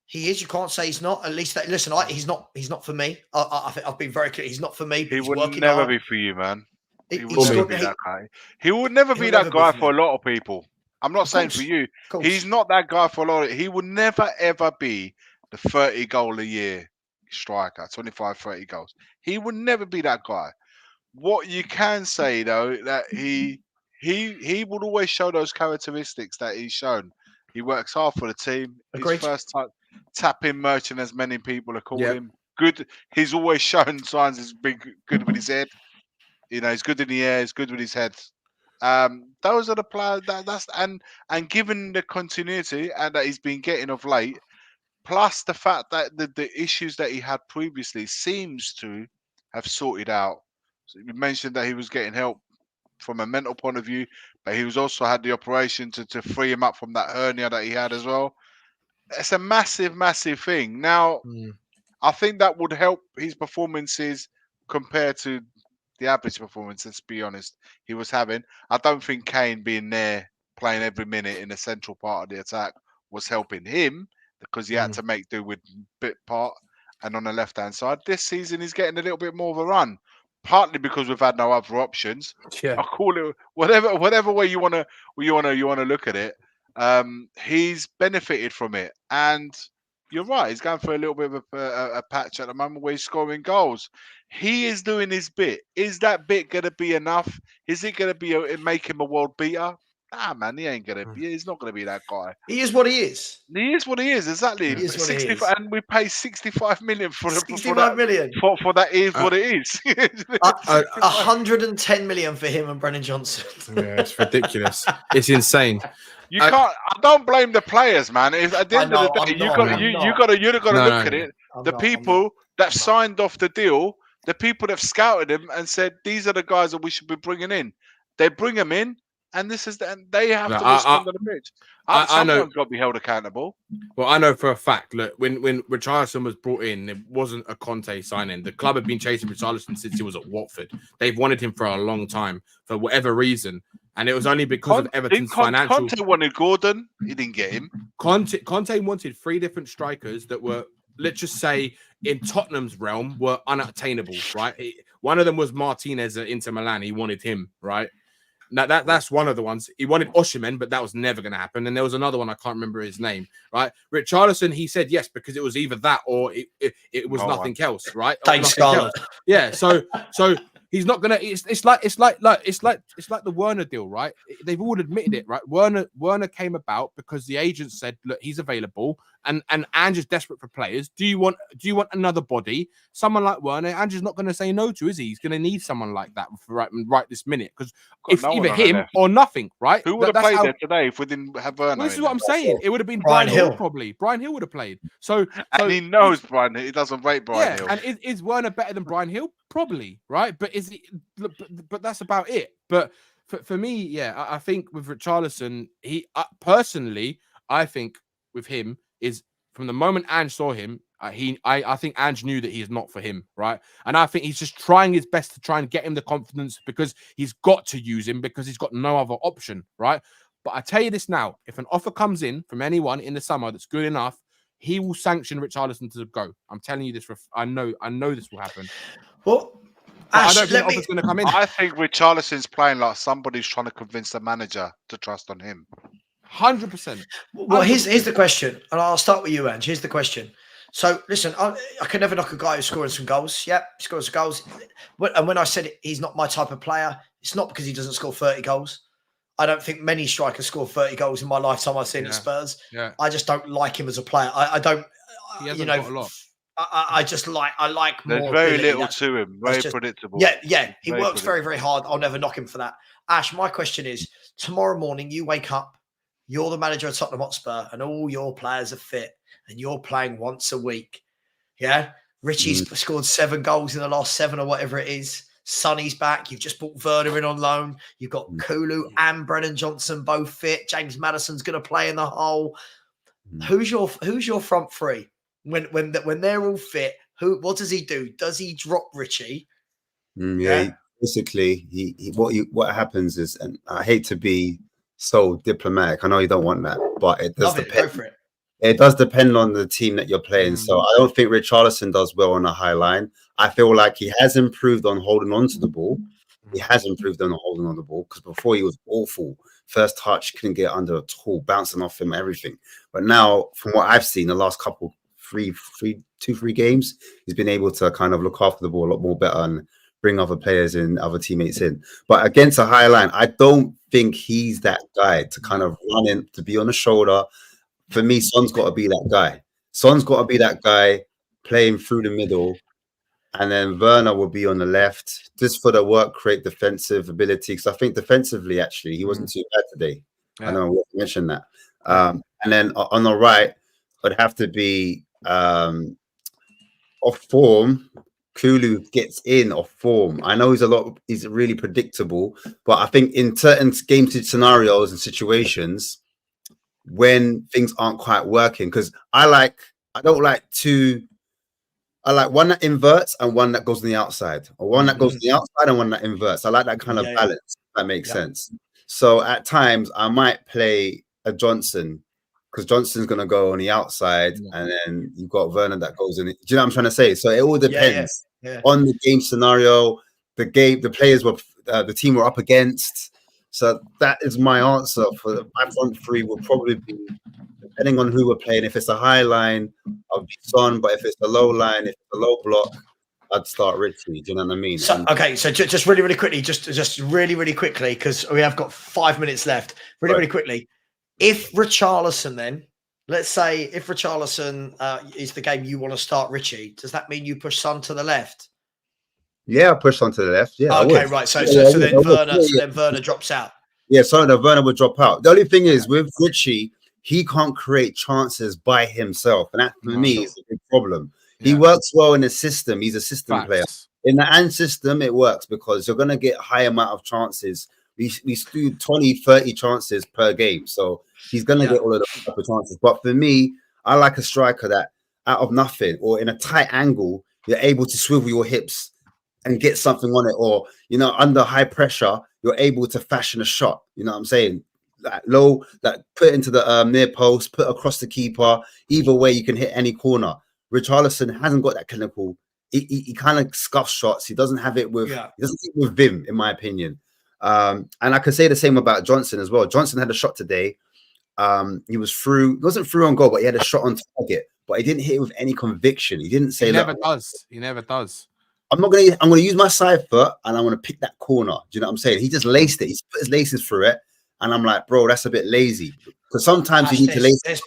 He is. You can't say he's not. At least, listen, he's not for me. I think I've been very clear. He's not for me. But He he's would working never hard. be for you, man. He He- would he's never got- be he- that guy. He would never he'll be never that be guy for for a me. lot of people. I'm not saying for course. you. course. He's not that guy for a lot of. He would never ever be the 30 goal a year striker, 25, 30 goals. He would never be that guy. What you can say though, that he would always show those characteristics that he's shown. He works hard for the team. Agreed. His first tap-in merchant, as many people are calling Yep. him. Good. He's always shown signs he's been good with his head. You know, he's good in the air. He's good with his head. Those are the players and given the continuity and that he's been getting of late, plus the fact that the issues that he had previously seems to have sorted out. So you mentioned that he was getting help from a mental point of view, but he was also had the operation to free him up from that hernia that he had as well. It's a massive, massive thing. Now, I think that would help his performances compared to the average performance, let's be honest, he was having. I don't think Kane being there, playing every minute in the central part of the attack was helping him because he had to make do with bit part and on the left-hand side. This season, he's getting a little bit more of a run, partly because we've had no other options. Yeah. I call it whatever way you want to look at it. He's benefited from it, and you're right. He's going for a little bit of a patch at the moment where he's scoring goals. He is doing his bit. Is that bit going to be enough? Is it going to make him a world beater? Nah, man, he ain't going to be. He's not going to be that guy. He is what he is. He is what he is, exactly. He is what he 65, is. and we pay 65 million for 65 million. for that is what it is. 110 million for him and Brennan Johnson. Yeah, it's ridiculous. It's insane. You can't. I don't blame the players, man. If at the end of the day, you've got to look at it. The people that signed off the deal, the people that scouted him and said these are the guys that we should be bringing in. They bring them in, and they have to respond to the pitch. Someone's got to be held accountable. Well, I know for a fact. Look, when Richarlison was brought in, it wasn't a Conte signing. The club had been chasing Richarlison since he was at Watford. They've wanted him for a long time for whatever reason. And it was only because of Everton's financial. Conte wanted Gordon. He didn't get him. Conte wanted 3 different strikers that were, let's just say, in Tottenham's realm, were unattainable, right? One of them was Martinez at Inter Milan. He wanted him, right? Now that's one of the ones. He wanted Osimhen, but that was never going to happen. And there was another one, I can't remember his name, right? Richarlison, he said yes because it was either that or it was nothing else, right? Thanks, Scarlett. Yeah, so he's not gonna. It's like the Werner deal, right? They've all admitted it, right? Werner came about because the agent said, "Look, he's available," and Ange is desperate for players. Do you want another body? Someone like Werner, Ange is not going to say no to, is he? He's going to need someone like that for right this minute because if either him or nothing, right? Who would have played there today if we didn't have Werner? Well, this is what I'm saying. It would have been Brian Hill probably. Brian Hill would have played. So and he knows Brian Hill. He doesn't rate Brian Hill. And is Werner better than Brian Hill? Probably, right? But is he? But that's about it. But for me, yeah, I think with Richarlison, he personally, I think with him is from the moment Ange saw him, I think Ange knew that he is not for him, right? And I think he's just trying his best to try and get him the confidence because he's got to use him because he's got no other option, right? But I tell you this now, if an offer comes in from anyone in the summer that's good enough, he will sanction Richarlison to go. I'm telling you this. I know this will happen. Well, Ash, I don't think offer's going to come in. I think Richarlison's playing like somebody's trying to convince the manager to trust on him. 100%. Well, here's the question, and I'll start with you, Ange. Here's the question. So, listen, I can never knock a guy who's scoring some goals. Yeah, he scores goals. And when I said he's not my type of player, it's not because he doesn't score 30 goals. I don't think many strikers score 30 goals in my lifetime I've seen at Spurs. Yeah. I just don't like him as a player. I don't, he hasn't got a lot. I like more. There's very little to him. Very predictable. Yeah. He works very, very hard. I'll never knock him for that. Ash, my question is, tomorrow morning you wake up, you're the manager of Tottenham Hotspur, and all your players are fit, and you're playing once a week. Yeah? Richie's scored 7 goals in the last 7 or whatever it is. Sonny's back. You've just brought Werner in on loan. You've got Kulu and Brennan Johnson both fit. James Maddison's going to play in the hole. Who's your front three? When they're all fit, What does he do? Does he drop Richie? Basically, what happens is, and I hate to be so diplomatic. I know you don't want that, but it does depend. Go for it. It does depend on the team that you're playing. So I don't think Richarlison does well on a high line. I feel like he has improved on holding on to the ball. He has improved on holding on the ball because before he was awful. First touch, couldn't get under at all, bouncing off him, everything. But now, from what I've seen, the last couple, three games, he's been able to kind of look after the ball a lot more better and bring other players in, other teammates in. But against a high line, I don't think he's that guy to kind of run in, to be on the shoulder. For me, Son's got to be that guy. Son's got to be that guy playing through the middle. And then Werner will be on the left, just for the work rate, defensive ability. Because I think defensively, actually, he wasn't too bad today. Yeah. I know we mentioned that. And then on the right, it'd have to be off form. Kulu gets in off form. I know he's really predictable, but I think in certain game scenarios and situations, when things aren't quite working, because I like one that inverts and one that goes on the outside, or one that goes on the outside and one that inverts. I like that kind of balance. That makes sense. So at times I might play a Johnson because Johnson's going to go on the outside, and then you've got Werner that goes in. Do you know what I'm trying to say? So it all depends on the game scenario, the players the team we're up against. So that is my answer for my front three. Will probably be, depending on who we're playing. If it's a high line, I'll be Son. But if it's a low line, if it's a low block, I'd start Richie. Do you know what I mean? So, okay, so just really, really quickly, just really, really quickly, because we have got 5 minutes left. Really quickly. If Richarlison, then, let's say if Richarlison is the game you want to start Richie, does that mean you push Son to the left? Yeah, I'll push Son to the left. Yeah. Okay, right. So then Werner drops out. Yeah, so the Werner would drop out. The only thing is with Richie, he can't create chances by himself, and that for me is a big problem. He works well in a system. He's a system player. In the AND system, it works because you're going to get high amount of chances. We do 20, 30 chances per game, so he's going to get all of those type of chances. But for me, I like a striker that out of nothing or in a tight angle, you're able to swivel your hips and get something on it, or under high pressure, you're able to fashion a shot. You know what I'm saying? That low, that put into the near post, put across the keeper. Either way, you can hit any corner. Richarlison hasn't got that clinical. He kind of scuffs shots. He doesn't have it with. He doesn't hit with vim, in my opinion. And I could say the same about Johnson as well. Johnson had a shot today. He was through. It wasn't through on goal, but he had a shot on target. But he didn't hit it with any conviction. He didn't say. He never does. He never does. I'm gonna use my side foot and I'm gonna pick that corner. Do you know what I'm saying? He just laced it. He's put his laces through it, and I'm like, bro, that's a bit lazy. Because sometimes you need to lace. There's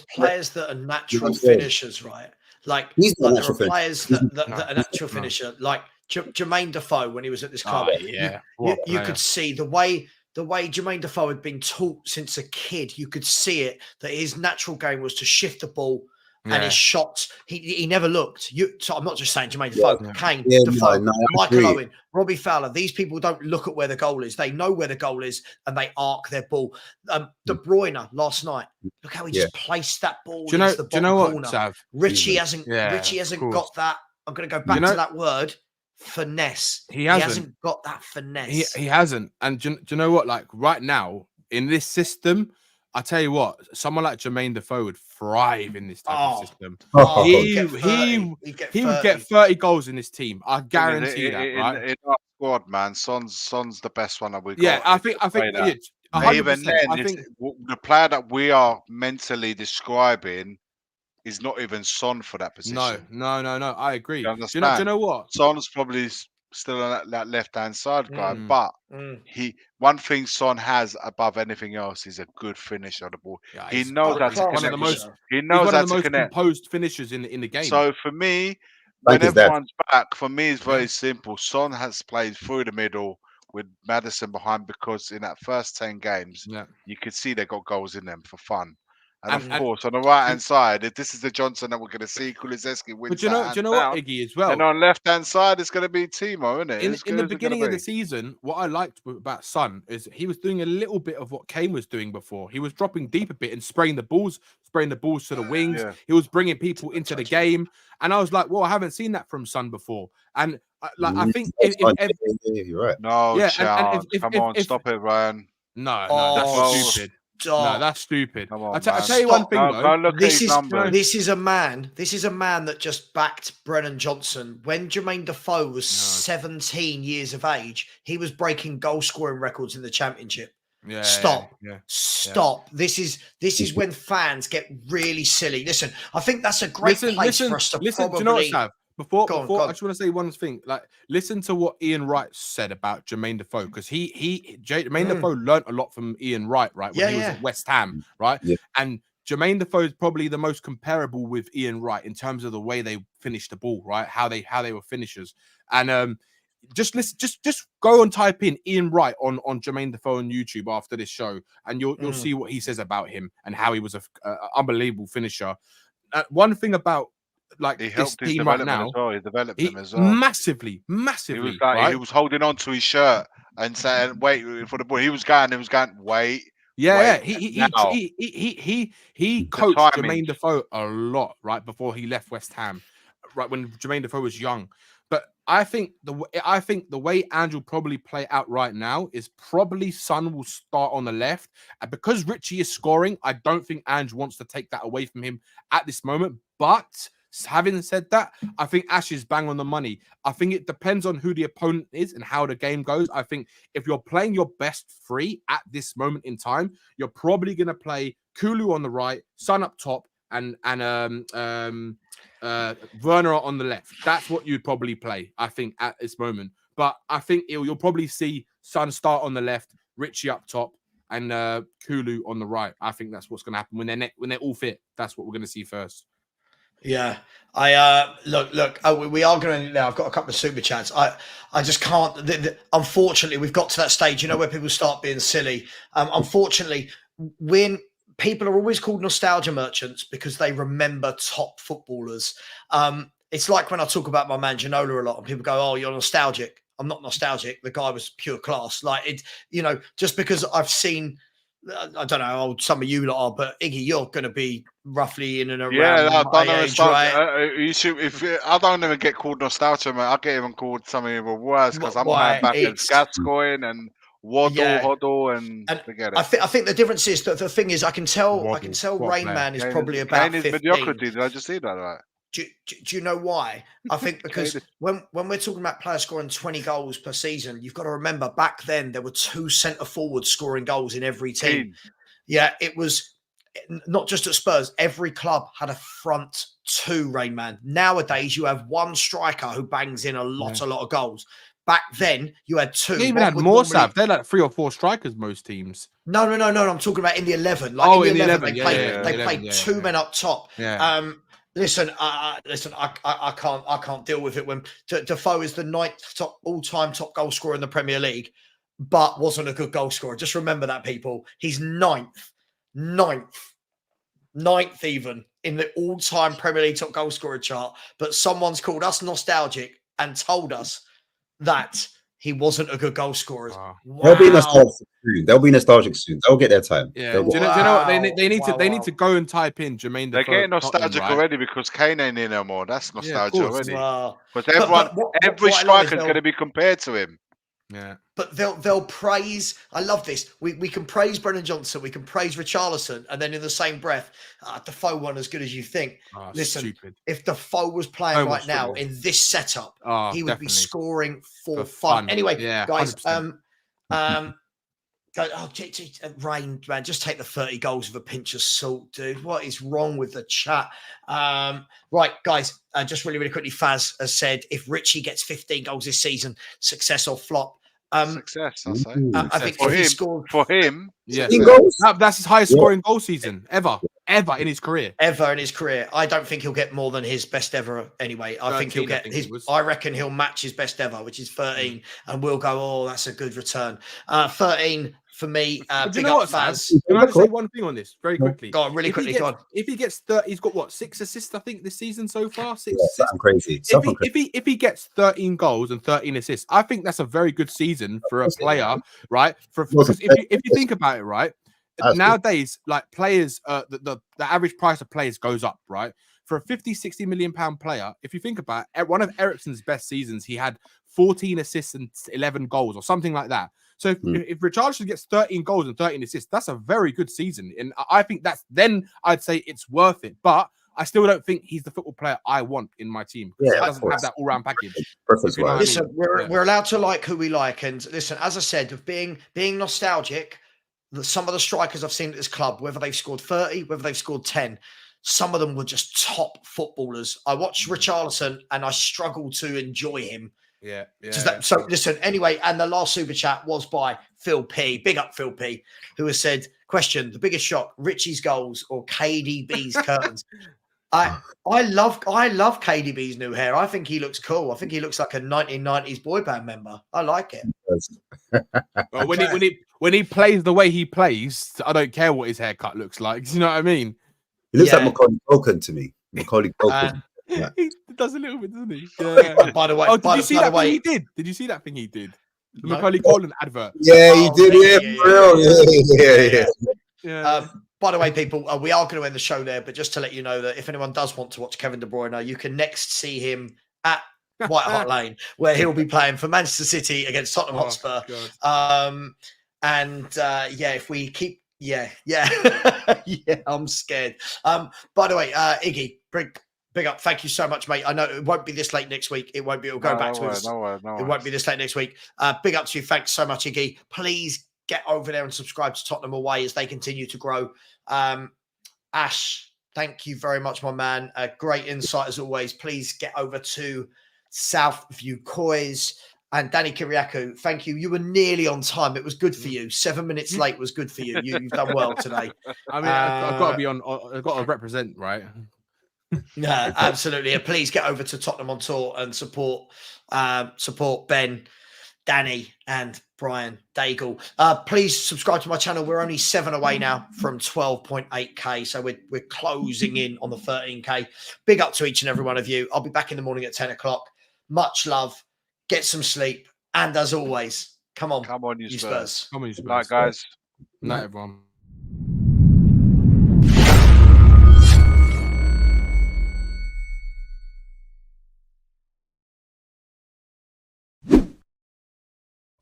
players that are natural finishers, right? Like there are players that are natural finisher, like Jermaine Defoe when he was at this club. You could see the way Jermaine Defoe had been taught since a kid. You could see it that his natural game was to shift the ball. And his shots, he never looked. So I'm not just saying Jermaine Defoe, Kane, Defoe, Michael Owen, Robbie Fowler. These people don't look at where the goal is. They know where the goal is and they arc their ball. De Bruyne last night, look how he just placed that ball into the bottom corner. Sav? Richie hasn't got that. I'm going to go back to that word, finesse. He hasn't got that finesse. He hasn't. And do you know what? Like right now in this system, I tell you what, someone like Jermaine Defoe would thrive in this type of system. He would get 30 goals in this team. I guarantee that. Right? In our squad, man, Son's the best one that we got. Yeah, I think even then, I think the player that we are mentally describing is not even Son for that position. No. I agree. Do you know what? Son's probably still on that left-hand side guy, but one thing Son has above anything else is a good finish on the ball. Yeah, he knows how to connect. He knows how to connect. Composed finishers in the game. So for me, when everyone's back, for me it's very simple. Son has played through the middle with Maddison behind because in that first 10 games, you could see they got goals in them for fun. And of course, on the right hand side, if this is the Johnson that we're going to see, Kulusevski wins. But do you know what, Iggy, as well? And on left hand side, it's going to be Timo, isn't it? In the beginning of the season, what I liked about Son is he was doing a little bit of what Kane was doing before. He was dropping deep a bit and spraying the balls to the wings. Yeah. He was bringing people into the game, and I was like, well, I haven't seen that from Son before. And I think you're right. No, yeah, come on, stop it, Ryan. No, that's stupid. No, that's stupid. I'll tell you one thing, though. This is a man that just backed Brennan Johnson. When Jermaine Defoe was 17 years of age, he was breaking goal scoring records in the Championship. Stop. This is when fans get really silly. Listen, I think that's a great place for us to probably... Do you know what, Sav? Before I just want to say one thing. Like, listen to what Ian Wright said about Jermaine Defoe, because Jermaine Defoe learned a lot from Ian Wright, right? When he was at West Ham, right? Yeah. And Jermaine Defoe is probably the most comparable with Ian Wright in terms of the way they finished the ball, right? How they were finishers. And just listen, just go and type in Ian Wright on Jermaine Defoe on YouTube after this show, and you'll see what he says about him and how he was an unbelievable finisher. One thing about he helped his development right now, as well. He developed him as well. Massively. He was holding on to his shirt and saying, "Wait for the ball." He was going. Wait. Yeah. He coached Jermaine Defoe a lot right before he left West Ham, right when Jermaine Defoe was young. But I think the way Andrew will probably play out right now is probably Son will start on the left, and because Richie is scoring, I don't think Andrew wants to take that away from him at this moment. But having said that, I think Ash is bang on the money. I think it depends on who the opponent is and how the game goes. I think if you're playing your best three at this moment in time, you're probably going to play Kulu on the right, Son up top, and Werner on the left. That's what you'd probably play, I think, at this moment. But I think you'll probably see Son start on the left, Richie up top, and Kulu on the right. I think that's what's going to happen when they're all fit. That's what we're going to see first. Yeah, look. We are going to now. I've got a couple of super chats. I just can't. Unfortunately, we've got to that stage, where people start being silly. Unfortunately, when people are always called nostalgia merchants because they remember top footballers. It's like when I talk about my man Ginola a lot, and people go, "Oh, you're nostalgic." I'm not nostalgic. The guy was pure class. Like it, just because I've seen. I don't know how old some of you lot are, but Iggy, you're going to be roughly in and around my age, right? I don't even get called nostalgia, man. I get even called something even worse because I'm going back as Gascoigne and Hoddle and forget it. I think the difference is that the thing is I can tell Rain Man is probably about 15. Mediocrity. Did I just see that right? Do you know why? I think because when we're talking about players scoring 20 goals per season, you've got to remember back then there were 2 centre forwards scoring goals in every team. Yeah, it was not just at Spurs. Every club had a front 2, Rain Man. Nowadays, you have 1 striker who bangs in a lot of goals. Back then, you had 2. They even had more, Sav. They're like 3 or 4 strikers, most teams. No. I'm talking about in the 11. Like in the 11, they played 2 men up top. Yeah. Listen, I can't deal with it when Defoe is the 9th all-time top goal scorer in the Premier League, but wasn't a good goal scorer. Just remember that, people. He's 9th even in the all-time Premier League top goal scorer chart. But someone's called us nostalgic and told us that he wasn't a good goal scorer. Wow. They'll be nostalgic soon. They'll get their time. Yeah. Do you know what? They need to go and type in Jermaine Defoe. They're getting nostalgic already because Kane ain't in no more. That's nostalgia already. Because every striker is going to be compared to him. Yeah. But they'll praise. I love this. We can praise Brennan Johnson. We can praise Richarlison, and then in the same breath, Defoe wasn't as good as you think. Listen, stupid. If Defoe was playing right now in this setup, he would be scoring for fun. Anyway, guys, 100%. Rain, man, just take the 30 goals with a pinch of salt, dude. What is wrong with the chat? Right, guys, just really quickly, Faz has said if Richie gets 15 goals this season, success or flop. Success, I'll say. I think for if him, he scored for him, yeah, goals. That's his highest scoring goal season ever. ever in his career. Ever in his career. I don't think he'll get more than his best ever anyway. I think he'll get I reckon he'll match his best ever, which is 13, and we'll go, oh, that's a good return. 13 for me. Do you know what, Faz? Can I just say one thing on this very quickly? Go on, really quickly. Go on. If he gets 30, he's got what, 6 assists, I think, this season so far. 6 Yeah, assists. crazy. If he gets 13 goals and 13 assists, I think that's a very good season for a player, right? Because if you think about it, right, nowadays, like players, the average price of players goes up, right? For a 50-60 million pound player, if you think about it, one of Eriksen's best seasons, he had 14 assists and 11 goals or something like that. So if Richarlison gets 13 goals and 13 assists, that's a very good season. And I think then I'd say it's worth it. But I still don't think he's the football player I want in my team. He doesn't have that all-round package. Listen, we're allowed to like who we like. And listen, as I said, of being nostalgic, some of the strikers I've seen at this club, whether they've scored 30, whether they've scored 10, some of them were just top footballers. I watched Richarlison and I struggled to enjoy him. So listen, anyway, and the last super chat was by Phil P. Big up Phil P, who has said, question, the biggest shock, Richie's goals or KDB's curtains? I love KDB's new hair. I think he looks cool. I think he looks like a 1990s boy band member. I like it. Well, when he plays the way he plays, I don't care what his haircut looks like. Do you know what I mean? He looks like Macaulay Culkin to me. Macaulay Culkin. He does a little bit, doesn't he? Yeah. By the way, did you see that thing he did? Did you see that thing he did? The Macaulay Culkin advert. Yeah, he did. Yeah. By the way, people, we are going to end the show there, but just to let you know that if anyone does want to watch Kevin De Bruyne, you can next see him at White Hart Lane, where he'll be playing for Manchester City against Tottenham Hotspur. If we keep, yeah, I'm scared. By the way, Iggy, big up. Thank you so much, mate. I know it won't be this late next week. It won't be. It'll go back to us. It won't be this late next week. Big up to you. Thanks so much, Iggy. Please get over there and subscribe to Tottenham Away as they continue to grow. Ash, thank you very much, my man. Great insight as always. Please get over to Southview Coys and Danny Kiriakou. Thank you. You were nearly on time. It was good for you. 7 minutes late was good for you. You've done well today. I mean, I've got to be on. I've got to represent, right? Yeah, absolutely. And please get over to Tottenham on Tour and support Ben, Danny, and Brian Daigle. Please subscribe to my channel. We're only 7 away now from 12.8k, so we're closing in on the 13k. Big up to each and every one of you. I'll be back in the morning at 10 o'clock. Much love. Get some sleep, and as always, come on, you Spurs. Come on, you Spurs. Night, guys. Night, everyone.